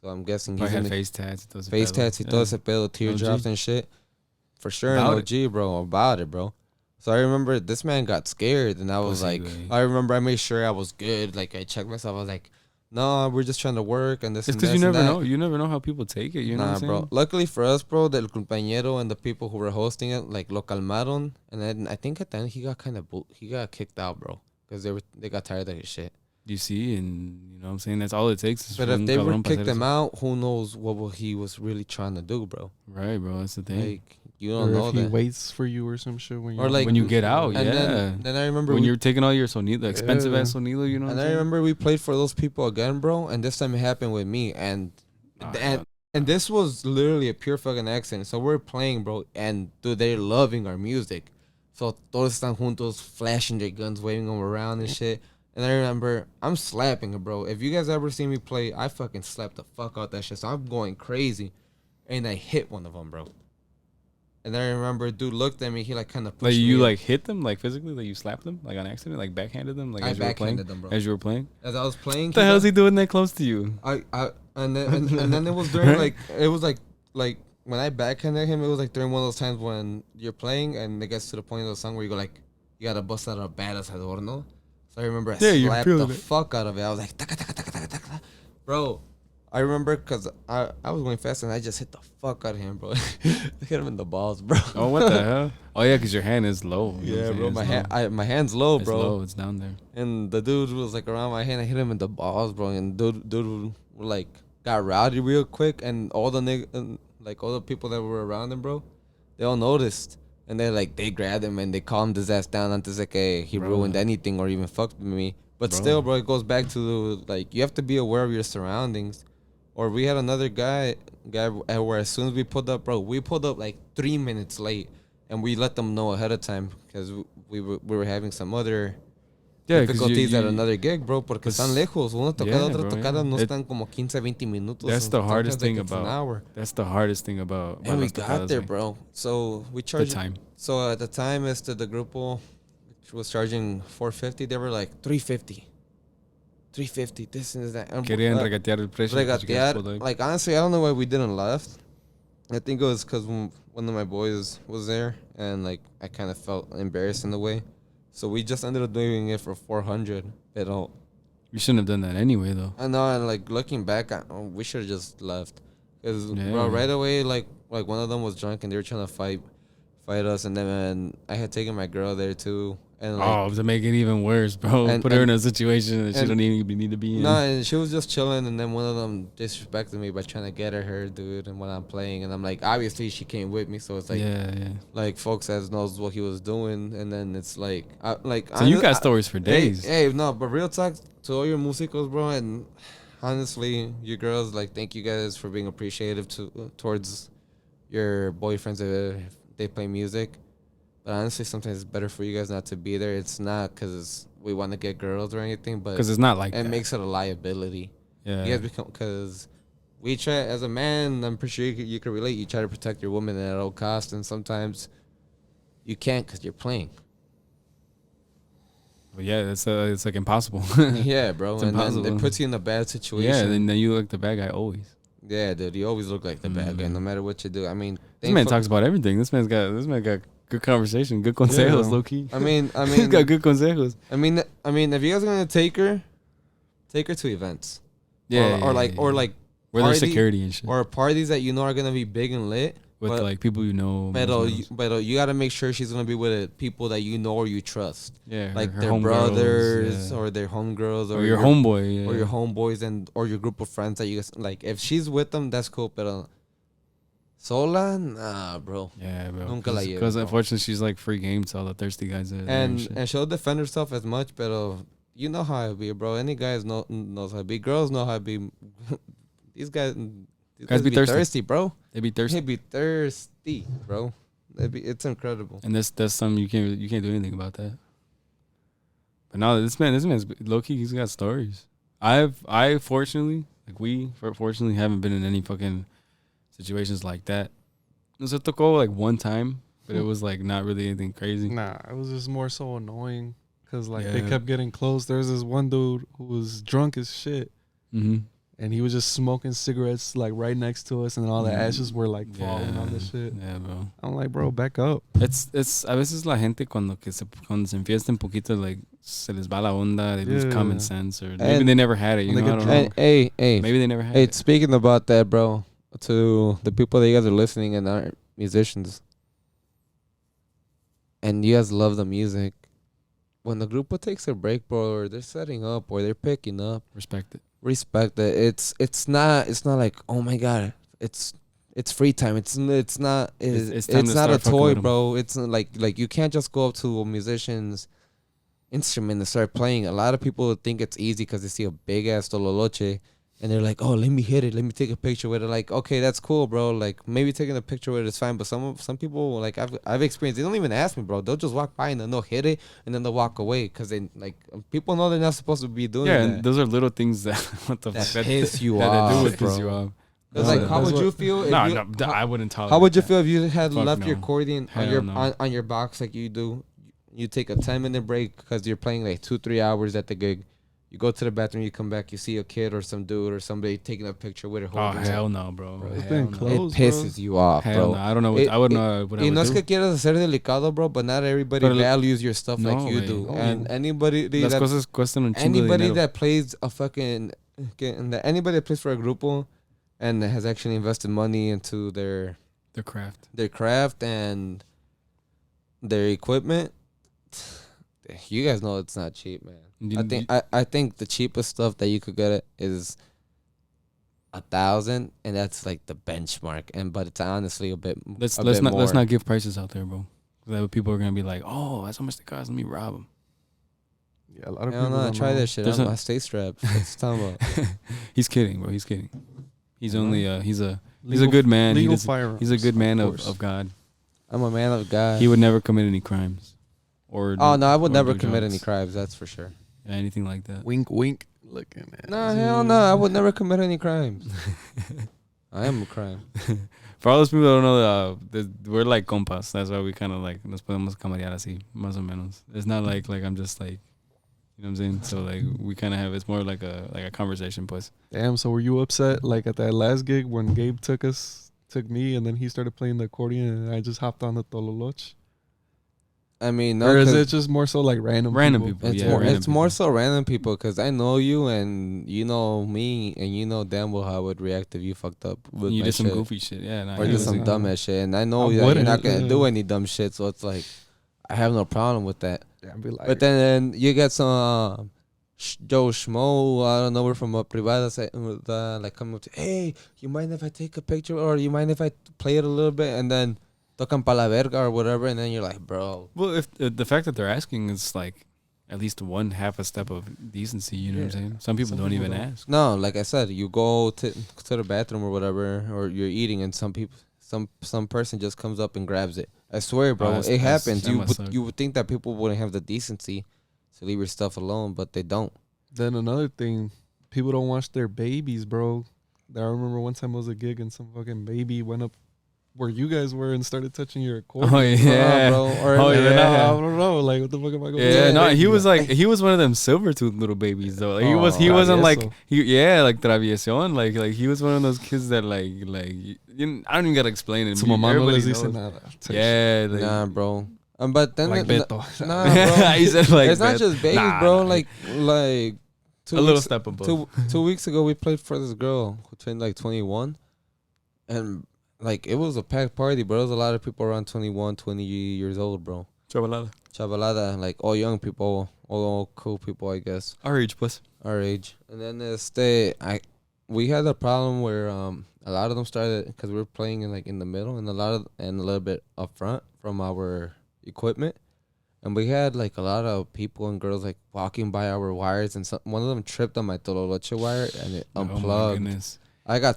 So I'm guessing
he had face tats,
y todo ese pedo, teardrops and shit. For sure, an OG, bro, about it, bro. So I remember this man got scared, and I was like, I remember I made sure I was good. Like I checked myself. I was like, no, we're just trying to work and this.
It's because you never know. You never know how people take it. You know what I'm saying?
Bro. Luckily for us, bro, the compañero and the people who were hosting it, like, lo calmaron. And then I think at the end he got kicked out, bro, because they got tired of his shit.
You see, and you know what I'm saying? That's all it takes.
But if they would kicked him out, who knows what he was really trying to do, bro?
Right, bro. That's the thing.
Like, you don't know
if he waits for you or some shit when
you get out.
And then I remember
when you're taking all your sonido, expensive ass sonido, you know.
And I remember we played for those people again, bro. And this time it happened with me, and this was literally a pure fucking accident. So we're playing, bro, and dude, they're loving our music. So todos están juntos, flashing their guns, waving them around and shit. And I remember I'm slapping it, bro. If you guys ever see me play, I fucking slap the fuck out that shit. So I'm going crazy, and I hit one of them, bro. And I remember dude looked at me. He like kind of pushed me.
Like hit them like physically, like you slapped them like on accident, like backhanded them, like
I backhanded them, bro.
As you were playing.
As I was playing.
What the hell is he doing that close to you?
And then it was during like when I backhanded him, it was like during one of those times when you're playing and it gets to the point of the song where you go like you gotta bust out a badass adorno. So I remember I slapped the fuck out of it. I was like taka, taka, taka, taka, taka. Bro. I remember because I was going fast and I just hit the fuck out of him, bro. I hit him in the balls, bro.
Oh, what the hell? Oh yeah, because your hand is low. You know
Yeah,
what I'm
bro.
saying?
My hand's low,
It's
bro.
low. It's down there.
And the dude was like around my hand. I hit him in the balls, bro. And dude like got rowdy real quick. And all the like all the people that were around him, bro, they all noticed. And they grabbed him and they calmed his ass down until like, hey, he
Bro.
ruined anything or even fucked with me. But
Bro.
still, bro, it goes back to like you have to be aware of your surroundings. Or we had another guy where as soon as we pulled up, bro, we pulled up like 3 minutes late, and we let them know ahead of time because we were having some other difficulties at another gig, bro, porque están lejos. Una tocada, otra tocada, no están como 15, 20 minutos.
That's the hardest thing
an hour.
That's the hardest thing about.
And we got there, bro. So we charged
the time.
So at the time, the grupo was charging $450. They were like $350. $350. This and that.
Querían regatear el precio.
Regatear. Like honestly, I don't know why we didn't left. I think it was because one of my boys was there, and like I kind of felt embarrassed in a way. So we just ended up doing it for $400. Pero
you shouldn't have done that anyway, though.
I know, and like looking back, we should have just left. Cause bro, right away, like one of them was drunk and they were trying to fight us, and then I had taken my girl there too. And like,
to make it even worse, bro. Put her in a situation that she don't even need to be in.
No, and she was just chilling, and then one of them disrespected me by trying to get at her, dude. And when I'm playing, and I'm like, obviously she came with me, so it's like, like folks as knows what he was doing, and then it's like,
So you got stories for days.
Hey, no, but real talk to all your musicos, bro, and honestly, you girls, like, thank you guys for being appreciative towards your boyfriends if they play music. But honestly, sometimes it's better for you guys not to be there. It's not because we want to get girls or anything, but
because it's not like
it makes it a liability.
Yeah,
you guys because we try as a man. I'm pretty sure you can relate. You try to protect your woman at all costs, and sometimes you can't because you're playing.
But yeah, it's like impossible.
Yeah, bro, and then it puts you in a bad situation.
Yeah, and then you look the bad guy always.
Yeah, dude, you always look like the bad guy, no matter what you do. I mean,
this man talks about everything. This man got good conversation, good consejos, low key.
I mean,
he's got good consejos.
I mean, if you guys are gonna take her to events, or like
where there's security and shit,
or parties that you know are gonna be big and lit
with like people you know.
But you gotta make sure she's gonna be with people that you know or you trust.
Yeah,
like her their brothers or their homegirls
or your homeboy,
or your homeboys or your group of friends that you guys like. If she's with them, that's cool. But sola, nah, bro.
Yeah, bro. Because unfortunately, she's like free game to all the thirsty guys.
And she'll defend herself as much, but you know how it be, bro. Any guys knows how to be. Girls know how to be. These guys be thirsty, bro.
They be thirsty.
They be thirsty, bro. It's incredible.
And that's something you can't do anything about that. But now this man's low key. He's got stories. I fortunately fortunately haven't been in any fucking situations like that. It took over like one time, but it was like not really anything crazy.
Nah, it was just more so annoying because like they kept getting close. There was this one dude who was drunk as shit, and he was just smoking cigarettes like right next to us, and all the ashes were like falling on the shit.
Yeah, bro.
I'm like, bro, back up.
It's a veces la gente cuando se enfiesta un poquito, like se les va la onda, they lose common sense, or maybe they never had it. You know, I don't know.
Hey,
maybe they never had it.
Speaking about that, bro. To the people that you guys are listening and aren't musicians, and you guys love the music, when the group takes a break, bro, or they're setting up or they're picking up,
respect it.
It's not like, oh my god, it's free time. It's not a toy, bro. It's like you can't just go up to a musician's instrument and start playing. A lot of people think it's easy because they see a big ass Tololoche. And they're like, oh, let me hit it. Let me take a picture with it. Like, okay, that's cool, bro. Like, maybe taking a picture with it is fine. But some people, like, I've experienced, they don't even ask me, bro. They'll just walk by and then they'll hit it and then they'll walk away. Because they, like, people know they're not supposed to be doing that.
Yeah, and those are little things that, what the fuck?
That piss you off,
that do piss you off.
It's like, how would you feel?
No, I wouldn't tolerate
How would you feel if you had left
no.
your accordion on your box like you do? You take a 10-minute break because you're playing like 2-3 hours at the gig. You go to the bathroom, you come back, you see a kid or some dude or somebody taking a picture with it.
Oh, hell no, bro.
It's been close,
it pisses you off,
hell
bro.
No. I don't know what I wouldn't know what I would do.
No es que quieras ser delicado, bro, but not everybody values your stuff like you do. And anybody
Las cosas cuestan un chingo de dinero.
that plays a fucking and that anybody that plays for a grupo and has actually invested money into their craft and their equipment, you guys know it's not cheap, man. I think the cheapest stuff that you could get is 1,000, and that's like the benchmark. But it's honestly a bit.
Let's not give prices out there, bro. That people are gonna be like, oh, that's how much they cost. Let me rob them.
Yeah, a lot of people don't
try
know.
that shit. I stay strapped. What's talking about?
He's kidding, bro. He's kidding. He's only he's a good man. He's a good man of God.
I'm a man of God.
He would never commit any crimes.
I would never commit any crimes. That's for sure.
Yeah, anything like that.
Wink, wink. Looking at.
No, hell no. I would never commit any crimes. I am a crime.
For all those people that don't know, we're like compas. That's why we kind of like nos podemos camarear así, más o menos. It's not like I'm just like, you know what I'm saying? So like we kind of have, it's more like a conversation, pues.
Damn. So were you upset like at that last gig when Gabe took me, and then he started playing the accordion, and I just hopped on the Tololoch?
I mean, no.
Or is it just more so like random people?
It's more so random people, because I know you and you know me and you know damn well how I would react if you fucked up with
you
my
did some
shit.
goofy shit, yeah.
Or did some dumb ass shit, and I know that you're not gonna do any dumb shit, so it's like I have no problem with that.
Yeah, I'd be like,
but then you get some Joe Schmo, I don't know, we're from a privada, like come up to, hey, you mind if I take a picture, or you mind if I play it a little bit, and then tocan pa la verga or whatever, and then you're like, bro.
Well, if the fact that they're asking is like at least half a step of decency, you know what I'm saying? Some people don't even ask.
No, like I said, you go to the bathroom or whatever, or you're eating, and some person just comes up and grabs it. I swear, bro, it happens. You would think that people wouldn't have the decency to leave your stuff alone, but they don't.
Then another thing, people don't watch their babies, bro. I remember one time I was a gig and some fucking baby went up where you guys were and started touching your accordion.
Oh yeah,
bro. I don't know. Like, what the fuck am I going?
Yeah, no, he was one of them silver tooth little babies though. Like, he wasn't like like travieson. Like he was one of those kids that like I don't even gotta explain it. Yeah, like,
nah, bro. But then
like Beto.
Nah, bro.
He said like
it's not just babies, bro. Like 2
little step above.
2 weeks ago, we played for this girl who turned like 21, and like it was a packed party, bro. There was a lot of people around 21, 20 years old, bro. Chavalada, like all young people, all cool people, I guess.
Our age, plus.
Our age. And then we had a problem where a lot of them started, because we were playing in the middle, and a little bit up front from our equipment. And we had like a lot of people and girls like walking by our wires, and one of them tripped on my Tololoche wire and it unplugged.
Oh my goodness.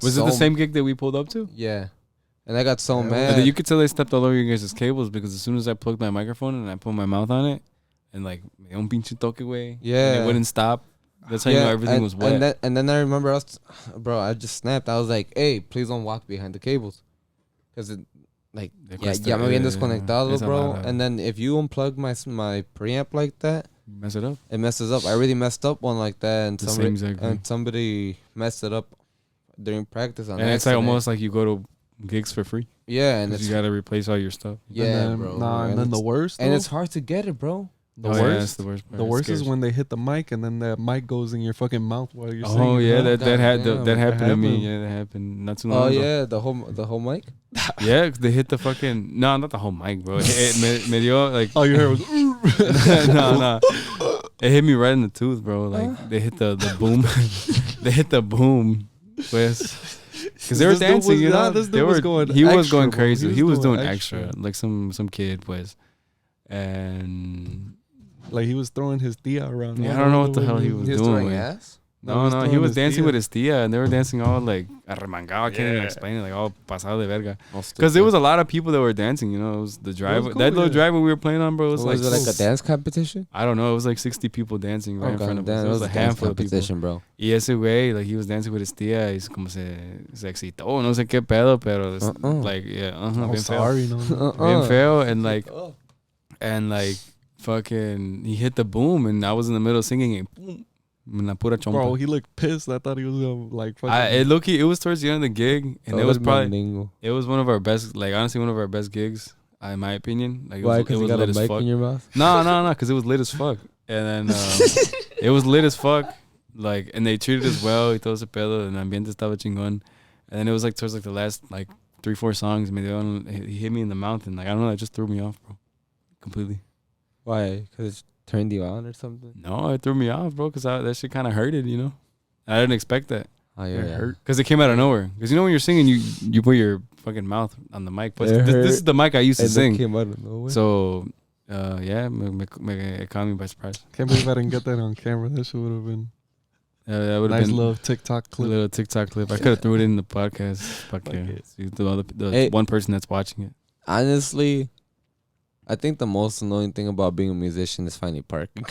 Was
it the same gig that we pulled up to?
Yeah. And I got so mad.
You could tell they stepped all over you guys' cables, because as soon as I plugged my microphone and I put my mouth on it, and like un pinche toque way,
yeah,
it wouldn't stop. That's how you know everything was wet.
And then I remember I just snapped. I was like, hey, please don't walk behind the cables, because it. Like, ya me habían desconectado, bro. And then if you unplug my preamp like that,
mess it up.
It messes up. I already messed up one like that, and somebody messed it up during practice.
And it's like almost like you go to gigs for free.
Yeah, and
you gotta replace all your stuff.
Yeah, bro.
And then the worst,
and it's hard to get it, bro.
The worst is when they hit the mic and then the mic goes in your fucking mouth while you're singing.
Oh yeah, that happened to me. Yeah, that happened not too long ago.
Oh yeah, the whole mic.
Yeah, they hit the fucking not the whole mic, bro. Me dio like
all you heard was
no. It hit me right in the tooth, bro. Like they hit the boom, they hit the boom, pues. Because they were dancing, you know. He was going crazy. He was doing extra, like some kid, pues, and.
Like he was throwing his tia around.
Yeah, I don't know what the hell he was doing.
Throwing ass?
No, he was dancing with his tia, and they were dancing all like arremangado. I can't even explain it, like all pasado de verga. Because there was a lot of people that were dancing. You know, it was the driver. That little driver we were playing on, bro.
Was it like a dance competition?
I don't know. It was like 60 people dancing right in front of us. It was a handful of people,
bro.
Y ese güey, like he was dancing with his tia. He's como se excitó, no sé qué pedo, pero like bien
sorry,
feo, bien feo, and like. Fucking, he hit the boom, and I was in the middle singing it. Boom, la pura chompa.
Bro, he looked pissed. I thought he was gonna like. Fucking
It was towards the end of the gig, and it was one of our best. Like honestly, one of our best gigs, in my opinion. Like
why? Because you got a mic in your mouth?
No, because it was lit as fuck, and then it was lit as fuck. Like, and they treated us well. Y todo ese pedo. And el ambiente estaba chingón. And then it was like towards like the last like 3-4 songs. He hit me in the mouth, and like I don't know, that just threw me off, bro, completely.
Why? Because it turned you on or something?
No, it threw me off, bro, because that shit kind of hurted, you know. I didn't expect that.
Oh yeah,
It hurt because it came out of nowhere. Because you know when you're singing, you put your fucking mouth on the mic. But this is the mic I used to sing.
It came out of nowhere.
So yeah, it caught me by surprise.
Can't believe I didn't get that on camera. That shit would have been
That would have
nice
been
little TikTok clip.
a little TikTok clip. I could have threw it in the podcast. The one person that's watching it.
Honestly, I think the most annoying thing about being a musician is finding parking.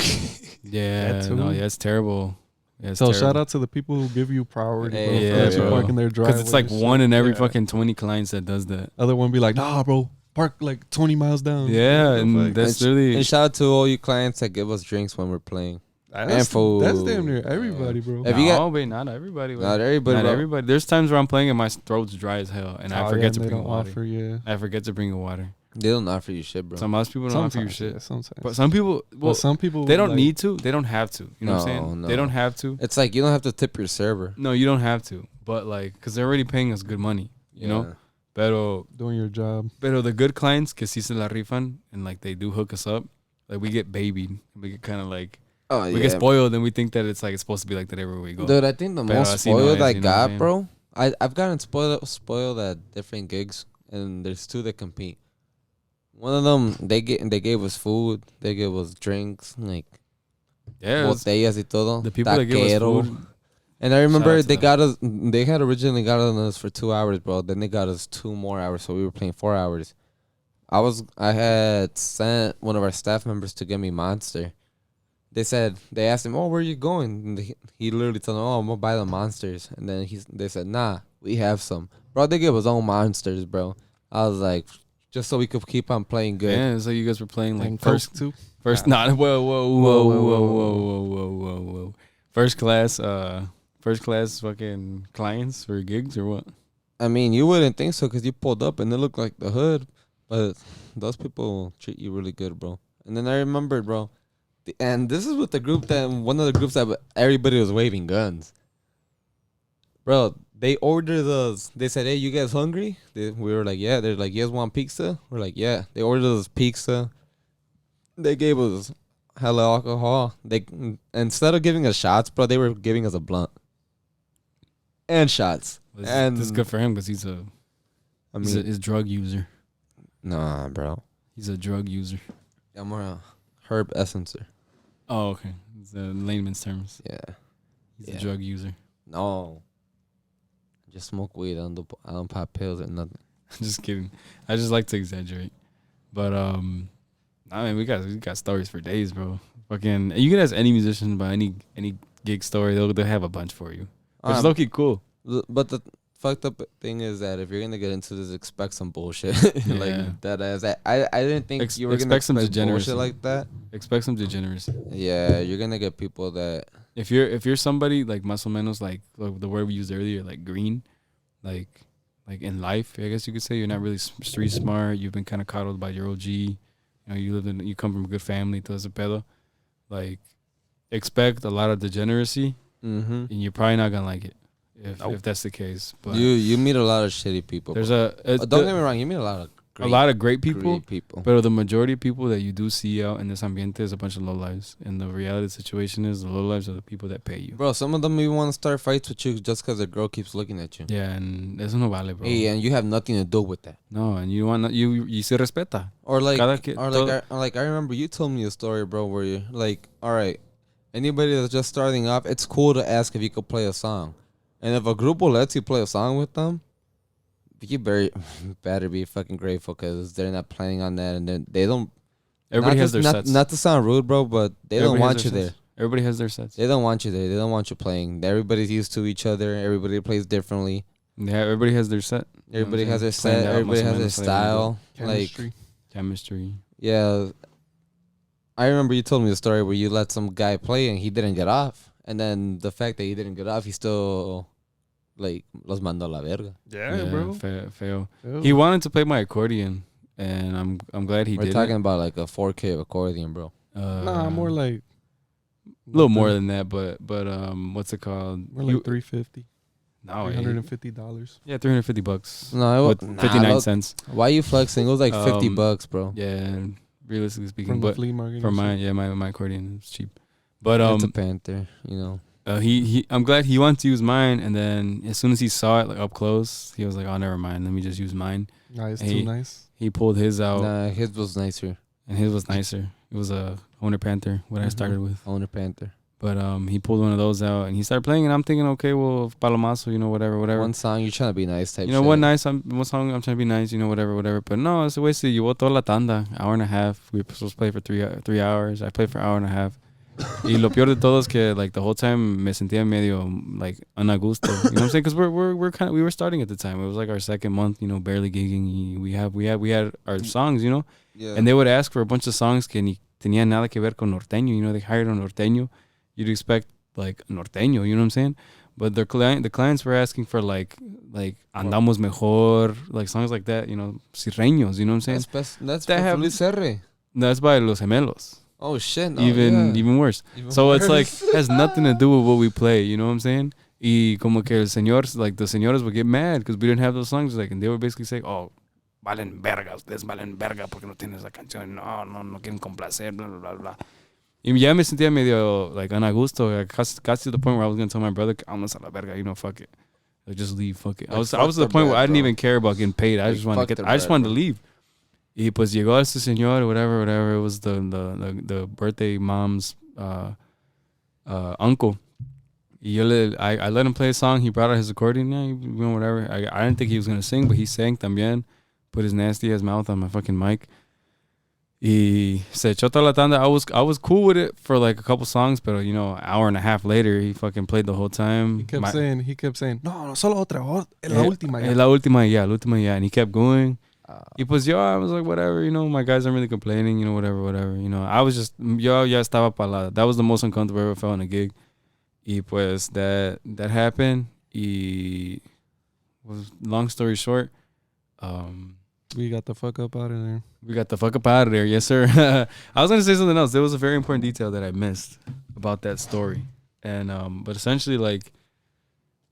Yeah, it's terrible. Yeah, it's
so
terrible.
shout out to the people who give you priority, bro.
Hey,
For let you
bro.
park in their driveway.
Because it's like
and
one
shit.
in every
Yeah.
fucking 20 clients that does that.
Other one be like, nah, bro, park like 20 miles down.
Yeah,
What the
and
fuck?
that's really...
And shout out to all you clients that give us drinks when we're playing.
That's
food.
That's damn near everybody, bro.
Have you got-
wait, not everybody.
Not everybody,
Not
bro.
everybody. There's times where I'm playing and my throat's dry as hell, and I forget to
they
bring
don't
water.
offer, yeah.
I forget to bring a water.
They don't offer you shit, bro.
Some most people don't offer you
Sometimes,
shit.
yeah, sometimes.
But some people, well,
some people
they don't
like,
need to. They don't have to. You know what I'm
No,
saying?
no.
They don't have to.
It's like you don't have to tip your server.
No, you don't have to. But like, because they're already paying us good money, you know? Pero
doing your job.
the good clients, que sí se la rifan, and like they do hook us up, like we get babied. We get kind of like,
Oh yeah.
we get spoiled, and we think that it's supposed to be like that everywhere we go.
Dude, I think the
Pero
most
así no
spoiled
es,
I
you know what I'm
got, bro. I've gotten spoiled at different gigs, and there's two that compete. One of them, they gave us food, they gave us drinks, like
Yeah,
botellas y todo.
the people that give us
taquero.
food.
And I
Shout
remember
out to
they
them.
got us. They had originally got us for 2 hours, bro. Then they got us 2 more hours, so we were playing 4 hours. I had sent one of our staff members to get me Monster. They asked him, "Oh, where are you going?" And he literally told them, "Oh, I'm gonna buy the Monsters." And then they said, "Nah, we have some, bro." They gave us own Monsters, bro. I was like, just so we could keep on playing good.
Yeah, so you guys were playing like
And
first,
Coke, too.
not whoa. First class fucking clients for gigs or what?
I mean, you wouldn't think so because you pulled up and it looked like the hood, but those people treat you really good, bro. And then I remembered, bro, and this is with the group one of the groups that everybody was waving guns. Bro, they ordered us. They said, "Hey, you guys hungry?" We were like, "Yeah." They're like, "You guys want pizza?" We're like, "Yeah." They ordered us pizza. They gave us hella alcohol. Instead of giving us shots, bro, they were giving us a blunt and shots. And
This is good for him because he's a drug user.
Nah, bro.
He's a drug user.
I'm more a herb essencer.
Oh, okay. It's layman's terms.
Yeah.
He's a drug user.
No. I just smoke weed. I don't pop pills or nothing.
Just kidding. I just like to exaggerate. But I mean, we got stories for days, bro. Fucking, you can ask any musician about any gig story. They'll have a bunch for you. Which is low key cool.
But the fucked up thing is that if you're gonna get into this, expect some bullshit
Yeah.
like that. I didn't think you were gonna
expect some
expect
degeneracy.
bullshit like that.
Expect some degeneracy.
Yeah, you're gonna get people that.
If you're somebody like más o menos like the word we used earlier, like green, like in life, I guess you could say you're not really street smart. You've been kind of coddled by your OG. You know, you come from a good family, todo ese pedo. Like, expect a lot of degeneracy,
Mm-hmm.
and you're probably not gonna like it if that's the case. But
You meet a lot of shitty people.
there's
don't get me wrong. You meet a lot of
great people.
Great people.
But the majority of people that you do see out in this ambiente is a bunch of lowlives. And the reality situation is the lowlives are the people that pay you.
Bro, some of them even want to start fights with you just because the girl keeps looking at you.
Yeah, and eso no vale, bro.
Hey, and you have nothing to do with that.
No, and you se respeta.
Or like,
Cada
I remember you told me a story, bro, where you're like, all right, anybody that's just starting off, it's cool to ask if you could play a song. And if a grupo lets you play a song with them, you better be fucking grateful because they're not planning on that, and then they don't.
Everybody has their sets.
Not to sound rude, bro, but they don't want you there.
Everybody has their sets.
They don't want you there. They don't want you playing. Everybody's used to each other. Everybody plays differently.
Yeah, everybody has their set.
Everybody has their
Planned
set.
out,
Everybody
más o
has their
menos,
style.
Chemistry.
Chemistry.
Yeah. I remember you told me the story where you let some guy play and he didn't get off. And then the fact that he didn't get off, he still, like, los mandó a la verga.
Yeah, bro.
Feo.
Ew.
He wanted to play my accordion, and I'm glad he
We're
did.
talking about, like, a 4K accordion, bro.
Nah, more like
little more than that, but what's it called?
We're like $350.
No,
$350.
Yeah, $350.
No,
with 59 cents.
Why you flexing? It was like $50, bro.
Yeah, realistically speaking,
From
but
the flea market.
for my accordion is cheap. But
it's a Panther, you know.
I'm glad he wanted to use mine, and then as soon as he saw it like up close, he was like, "Oh, never mind. Let me just use mine."
Nah, it's too nice.
He pulled his out.
Nah, his was nicer.
And his was nicer. It was a Owner Panther, what I started with.
Owner Panther.
But he pulled one of those out and he started playing, and I'm thinking, okay, well, Palomazo, you know, whatever.
One song, you're trying to be nice type.
You know, one song, I'm trying to be nice, you know, whatever. But no, it's a waste of llevó toda la tanda, hour and a half. We were supposed to play for 3 hours. I played for an hour and a half. Y lo peor de todo es que like the whole time me sentía medio like anagusto. You know what I'm saying? Because we were starting at the time. It was like our second month, you know, barely gigging. We had our songs, you know.
Yeah.
And they would ask for a bunch of songs que ni tenían nada que ver con norteño. You know, they hired a norteño. You'd expect like norteño, you know what I'm saying? But the clients were asking for like Andamos Mejor, like songs like that, you know, sirreños, you know what I'm saying?
That's Luis R.
That's by Los Gemelos.
Oh shit! No,
even worse. So it's like has nothing to do with what we play, you know what I'm saying? Y como que the señores would get mad because we didn't have those songs, like, and they would basically say, "Oh, valen verga, ustedes valen verga porque no tienen esa canción, no quieren complacer, blah blah blah blah." Y ya me sentía medio like anagusto, like, casi to the point where I was gonna tell my brother, "Vamos a la verga, you know, fuck it, like, just leave, fuck it." I was to the point where I didn't even care about getting paid. I just wanted to leave. Y pues llegó ese señor, whatever. It was the birthday mom's uncle. Y I let him play a song. He brought out his accordion. Yeah, you know, whatever. I didn't think he was gonna sing, but he sang también. Put his nasty ass mouth on my fucking mic. Y se echó toda la tanda. I was cool with it for like a couple songs, but you know, an hour and a half later, he fucking played the whole time.
He kept saying, no, solo otra, la última ya.
La última ya, and he kept going. Y pues yo, I was like, whatever, you know, my guys aren't really complaining, you know, whatever, you know. I was just, ya estaba palada. That was the most uncomfortable I ever felt in a gig. Y pues that happened. Y long story short,
we got the fuck up out of there.
We got the fuck up out of there, yes sir. I was gonna say something else. There was a very important detail that I missed about that story, and but essentially, like,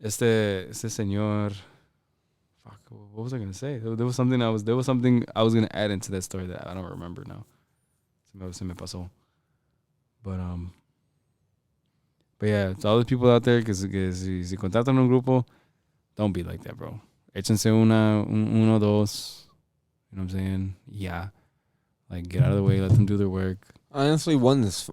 este señor. Fuck, what was I gonna say? There was something I was gonna add into that story that I don't remember now. Se me pasó. But yeah, to all the people out there, que si contratan un grupo, don't be like that, bro. Échense uno, dos. You know what I'm saying? Yeah. Like, get out of the way, let them do their work.
Honestly, one is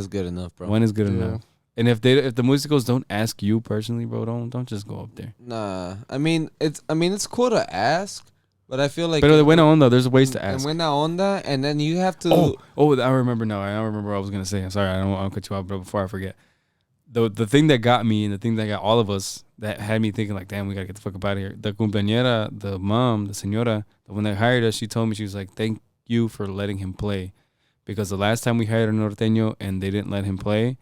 good enough, bro.
One is good enough. And if the musicals don't ask you personally, bro, don't just go up there.
Nah. I mean it's cool to ask, but I feel like
Pero de buena onda, there's ways to ask.
And buena onda, and then you have to
I remember now. I don't remember what I was gonna say. I'm sorry, I don't cut you off, bro, before I forget. The thing that got me and the thing that got all of us, that had me thinking like, damn, we gotta get the fuck up out of here. The cumpleañera, the mom, the señora, the one that hired us, she told me, she was like, thank you for letting him play. Because the last time we hired a norteño and they didn't let him play,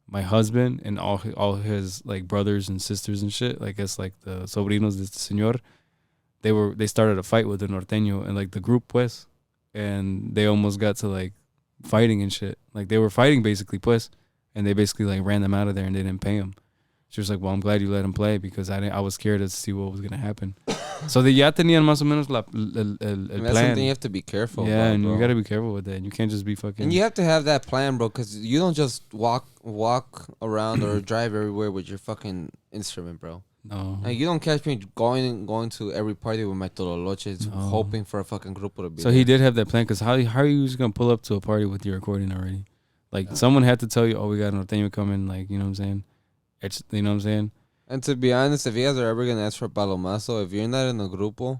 my husband and all his like brothers and sisters and shit, like it's like the sobrinos de este señor, they started a fight with the norteño and like the group pues, and they almost got to like fighting and shit. Like they were fighting basically pues, and they basically like ran them out of there and they didn't pay him. She was like, well, I'm glad you let him play because I was scared to see what was gonna happen. So they ya tenían más o menos el plan.
That's something you have to be careful
yeah,
about,
and
bro.
you gotta be careful with that. You can't just be fucking.
And you have to have that plan, bro, because you don't just walk around or drive everywhere with your fucking instrument, bro.
No.
Like, you don't catch me going to every party with my Tololoches hoping for a fucking grupo to be
So
there.
he did have that plan, because how are you just gonna pull up to a party with your accordion already? Like, someone had to tell you, oh, we got an norteño coming, like, you know what I'm saying? You know what I'm saying?
And to be honest, if you guys are ever gonna ask for palomazo, if you're not in a grupo,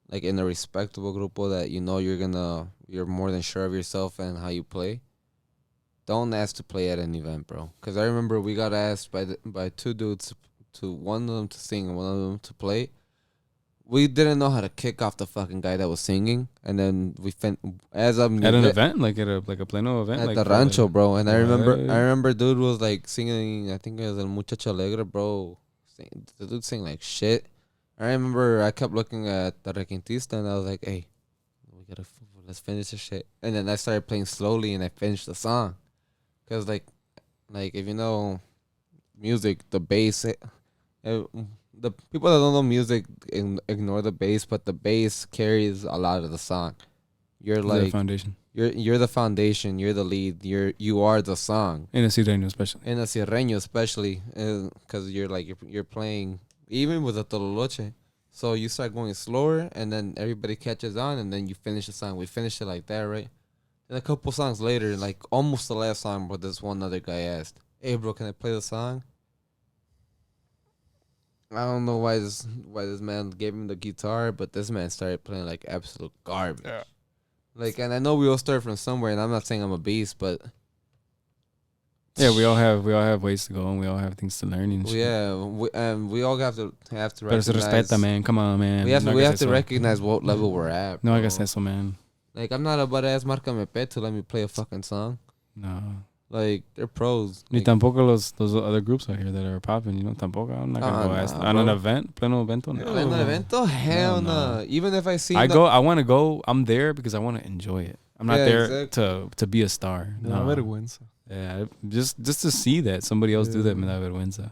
like in a respectable grupo that you know you're more than sure of yourself and how you play, don't ask to play at an event, bro. Because I remember we got asked by two dudes, one of them to sing and one of them to play. We didn't know how to kick off the fucking guy that was singing, and then at an
event, like at a pleno event,
at
like
the rancho, bro. And I
Right.
remember, dude was like singing. I think it was El Muchacho Alegre, bro. The dude sang like shit. I remember I kept looking at the requintista, and I was like, "Hey, let's finish this shit." And then I started playing slowly, and I finished the song, cause like like if you know music, the bass. The people that don't know music ignore the bass, but the bass carries a lot of the song. You're
The
like
foundation.
you're the foundation. You're the lead. You are the song.
In a Sireno, especially.
In a sirreño, especially, because you're like you're playing even with a tololoche. So you start going slower, and then everybody catches on, and then you finish the song. We finished it like that, right? And a couple songs later, like almost the last song, but this one other guy asked, "Hey, bro, can I play the song?" I don't know why this man gave him the guitar, but this man started playing like absolute garbage.
Yeah.
Like, and I know we all start from somewhere, and I'm not saying I'm a beast, but
Yeah, we all have ways to go, and we all have things to learn and shit.
yeah, we all have to
Pero se
recognize.
respeta, man. Come on, man.
We have to,
No
we
hagas
have to
eso.
recognize what level we're at.
No
bro.
hagas eso, man.
Like, I'm not about to ask Marcame Pet to let me play a fucking song.
No.
Like, they're pros.
Ni
Like,
tampoco those other groups out here that are popping, you know, tampoco. I'm not gonna go ask
nah,
on an
bro.
event, pleno evento. No.
Playing an evento? Hell
No.
no. Even if I see
I want to go. I'm there because I want to enjoy it. I'm not
Yeah,
there
exactly.
to be a star.
Me da
No.
vergüenza.
Yeah, just to see that somebody else do that, me
Yeah.
da vergüenza.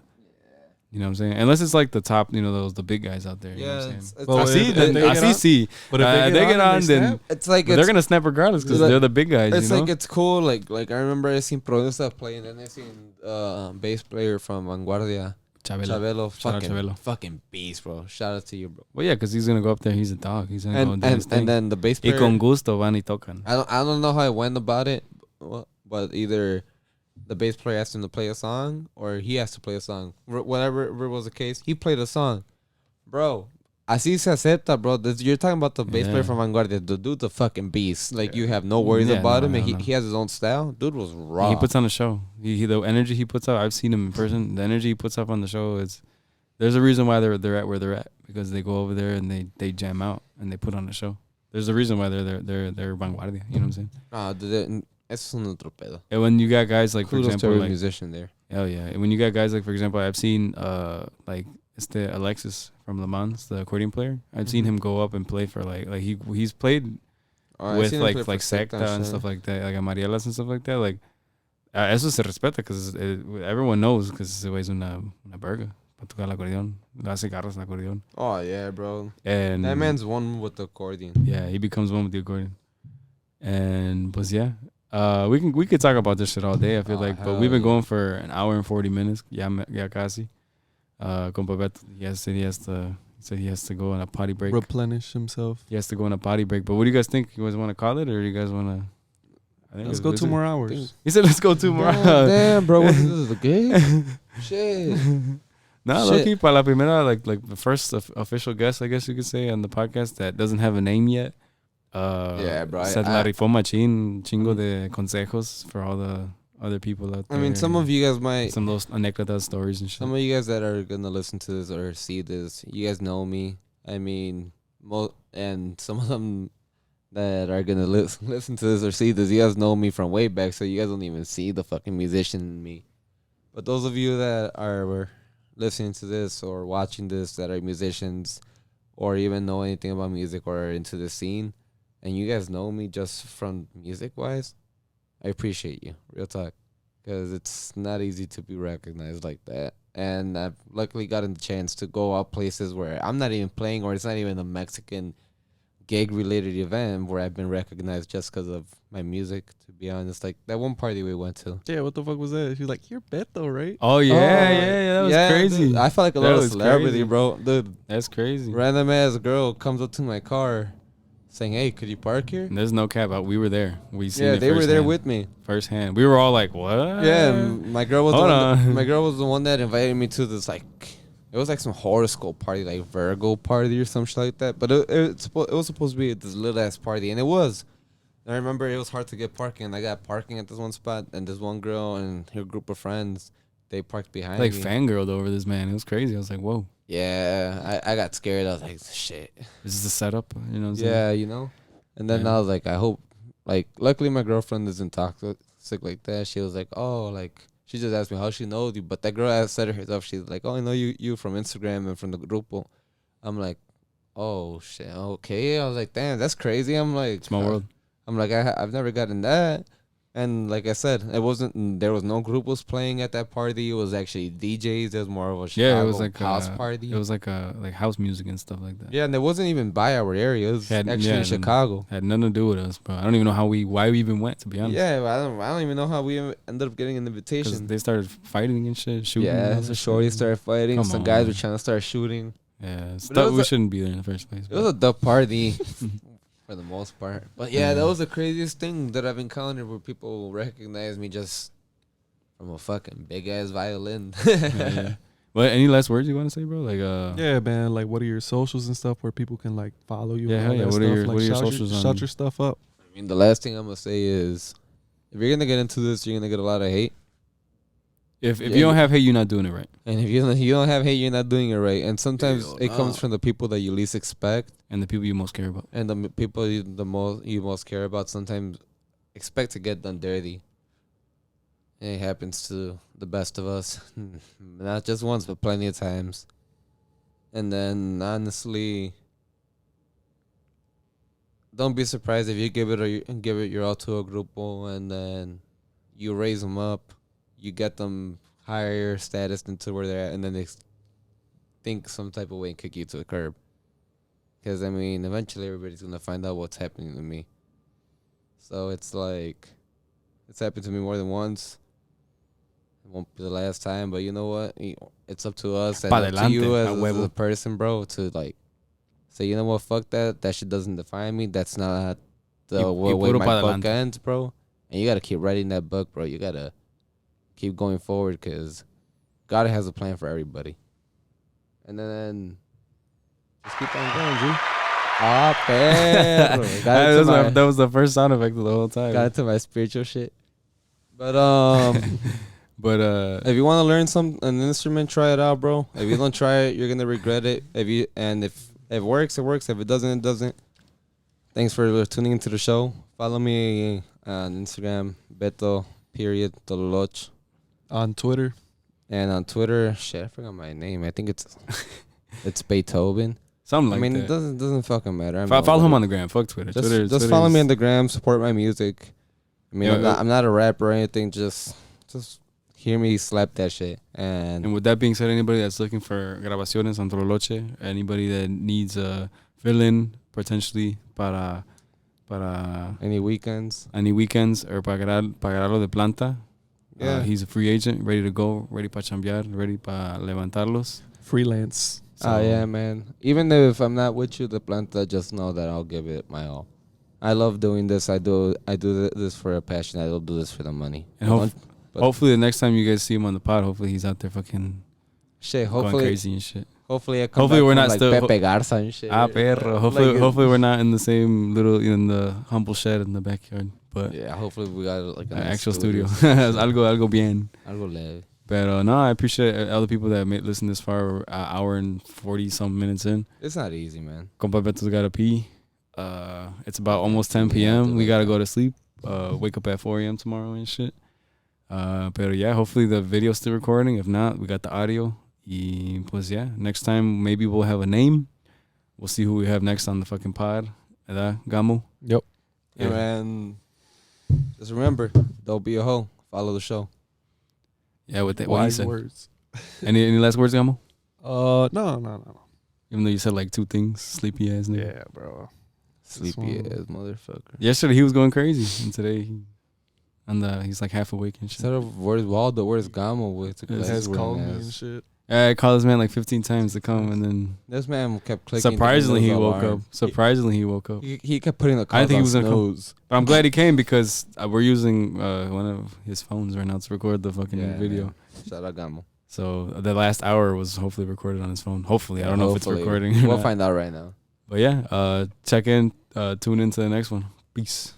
You know what I'm saying? Unless it's like the top, you know, the big guys out there. You know
Yeah,
what I'm
it's,
saying?
it's,
Well,
I see,
if
then
they
I
get
see,
on-
see.
But if
They get on,
and
then
snap,
it's like
they're gonna snap regardless because
like-
they're the big guys.
it's
You know?
like it's cool. Like I remember I seen Provenza play, and then I seen bass player from Vanguardia, Chabelo,
Shout out Chabelo.
fucking beast, bro. Shout out to you, bro.
Well, yeah, because he's gonna go up there. He's a dog. He's gonna go and do his thing.
And then the bass
Y
player.
con gusto van y tocan.
I don't know how I went about it, but either the bass player asked him to play a song or he has to play a song. Whatever was the case, he played a song, bro. Así se acepta, bro. You're talking about the bass player
Yeah.
from Vanguardia. The dude's a fucking beast. Like, you have no worries
Yeah,
about
no,
him, and
no.
he has his own style. Dude was raw.
He puts on a show. He the energy he puts out. I've seen him in person. The energy he puts up on the show is. There's a reason why they're at where they're at because they go over there and they jam out and they put on a show. There's a reason why they're vanguardia. You know what I'm saying?
Dude, eso es nuestro pedo.
And when you got guys like, for
Kudos to
example,
every
like,
musician there.
hell yeah. And when you got guys like, for example, I've seen like it's the Alexis from Le Mans, the accordion player. I've seen him go up and play for like he's played
I've
with
seen him
like
play for
Secta and
shit.
stuff like that, like Amarielas and stuff like that. Like eso se respeta because everyone knows because ese güey es una verga para tocar el acordeón. Le hace garras al acordeón.
Oh yeah, bro.
And
That man's one with the accordion.
yeah, he becomes one with the accordion. And but yeah, we could talk about this shit all day. I feel like, but
hell
we've been
yeah.
going for an hour and 40 minutes. Yeah, casi. Compa Beto, he said he has to go on a potty break.
replenish himself.
He has to go on a potty break. But what do you guys think? You guys want to call it, or you guys want to?
Let's go 2 more hours.
He said, "Let's go 2 more."
Damn, bro. What is this, the game? Shit.
No,
Shit.
Loki, para la primera, like the first official guest, I guess you could say, on the podcast that doesn't have a name yet.
Yeah, bro,
Said
I-
la rifó machín, chingo de consejos for all the other people out there.
I mean, some of you guys might.
some of those anécdotas, stories and shit.
Some of you guys that are gonna listen to this or see this, you guys know me. I mean, and some of them that are gonna listen to this or see this, you guys know me from way back, so you guys don't even see the fucking musician in me. But those of you that are listening to this or watching this that are musicians or even know anything about music or are into the scene, and you guys know me just from music wise, I appreciate you, real talk, because it's not easy to be recognized like that. And I've luckily gotten the chance to go out places where I'm not even playing, or it's not even a Mexican gig related event where I've been recognized just because of my music. To be honest, like that one party we went to.
Yeah, what the fuck was that? She was like, "You're Beto, right?"
Oh yeah, that was crazy.
Dude, I felt like a
That
little
was
celebrity,
crazy.
bro. Dude,
That's crazy.
random ass girl comes up to my car saying, "Hey, could you park here?"
There's no cap out. We were there. We seen
Yeah,
it
they were there
firsthand.
with me.
Firsthand. We were all like, "What?"
Yeah, and my girl was
Hold
the one
on.
my girl was the one that invited me to this, like, it was like some horoscope party, like Virgo party or some shit like that. But it was supposed to be this little ass party, and it was. And I remember it was hard to get parking, and I got parking at this one spot, and this one girl and her group of friends, they parked behind
like
me.
fangirled over this man. It was crazy. I was like, "Whoa,
Yeah, I got scared. I was like, shit.
this is a setup." You know what I'm saying?
Yeah, you know. And then
Yeah.
I was like, I hope, like, luckily my girlfriend isn't toxic like that. She was like, oh, like, she just asked me how she knows you. But that girl said it herself. She's like, oh, I know you from Instagram and from the grupo. I'm like, oh, shit, okay. I was like, damn, that's crazy. I'm like,
Small world.
I'm like, I've never gotten that. And like I said, there was no group was playing at that party. It was actually DJs. It was more of a Chicago
it was like
house party.
It was like house music and stuff like that.
Yeah, and it wasn't even by our area. It was actually in Chicago.
Had nothing to do with us, bro. I don't even know why we even went, to be honest.
Yeah, I don't even know how we ended up getting an invitation.
They started fighting and shit, shooting.
Yeah, the shorties started fighting. Some guys were trying to start shooting.
Yeah, stuff we shouldn't be there in the first place.
It was a dope party. For the most part. But yeah, that was the craziest thing that I've encountered where people recognize me just from a fucking big ass violin.
Yeah. Well, any last words you want to say, bro? Like
yeah, man, like what are your socials and stuff where people can like follow you?
Yeah,
and all
what
that
are
stuff?
your socials?
Shout your stuff up.
I mean, the last thing I'm gonna say is if you're gonna get into this, you're gonna get a lot of hate.
If you don't have hate, you're not doing it right.
And if you don't have hate, you're not doing it right. And sometimes it comes from the people that you least expect.
And the people you most care about.
And the people you most care about sometimes expect to get done dirty. And it happens to the best of us. Not just once, but plenty of times. And then, honestly, don't be surprised if you give it your all to a grupo and then you raise them up. You get them higher status than to where they're at, and then they think some type of way and kick you to the curb. Because, I mean, eventually everybody's going to find out what's happening to me. So it's like, it's happened to me more than once. It won't be the last time, but you know what? It's up to us and up to you as a person, bro, to like say, you know what, fuck that. That shit doesn't define me. That's not the way my book ends, bro. And you got to keep writing that book, bro. You got to keep going forward because God has a plan for everybody. And then just keep on going, G. Ah, perro.
That was the first sound effect of the whole time.
Got into my spiritual shit. But
but
if you want to learn an instrument, try it out, bro. If you don't try it, you're gonna regret it. If it works, it works. If it doesn't, it doesn't. Thanks for tuning into the show. Follow me on Instagram, Beto Tololoch.
On Twitter.
And on Twitter, shit, I forgot my name. I think it's Beethoven.
Something like that.
I mean, it doesn't fucking matter.
Follow him on the gram. Fuck Twitter.
Just follow me on the gram. Support my music. I mean, I'm not a rapper or anything. Just hear me slap that shit. And
with that being said, anybody that's looking for grabaciones on Tololoche, anybody that needs a fill-in potentially para
any weekends
or para agarrarlo de planta.
Yeah.
He's a free agent, ready to go, ready para chambear, ready para levantarlos.
Freelance.
So. Yeah, man. Even if I'm not with you, the planta, just know that I'll give it my all. I love doing this. I do this for a passion. I don't do this for the money.
And hopefully the next time you guys see him on the pod, hopefully he's out there fucking going crazy and shit.
Hopefully
we're not
like
still
Pepe Garza and shit.
Perro. Hopefully we're not in the same little in the humble shed in the backyard. But
yeah, hopefully we got like an
actual studio. algo bien.
Algo leve.
But no, I appreciate all the people that listen this far. We're an hour and 40-some minutes in.
It's not easy, man.
Compa Beto's gotta pee. It's about almost 10 p.m. We gotta go to sleep. Wake up at 4 a.m. tomorrow and shit. But yeah, hopefully the video's still recording. If not, we got the audio. Y pues yeah, next time maybe we'll have a name. We'll see who we have next on the fucking pod. ¿Verdad, Gamo?
Yep.
Yeah, man. Just remember, don't be a hoe. Follow the show.
Yeah, with that
wise words.
Any last words, Gamo?
No.
Even though you said like two things, sleepy ass nigga.
Yeah, bro.
Sleepy ass motherfucker.
Yesterday he was going crazy, and today he's like half awake and shit.
Instead of where's Waldo, where's Gamo with?
He has called me and shit.
Yeah, I called this man like 15 times to come, and then
this man kept clicking.
Surprisingly, he woke up.
He kept putting the calls
I think he was
on
gonna come, but I'm glad he came because we're using one of his phones right now to record the fucking video.
Man. Shout out Gamo.
So the last hour was hopefully recorded on his phone. Hopefully, I don't know if it's recording.
We'll find out right now.
But yeah, check in, tune into the next one. Peace.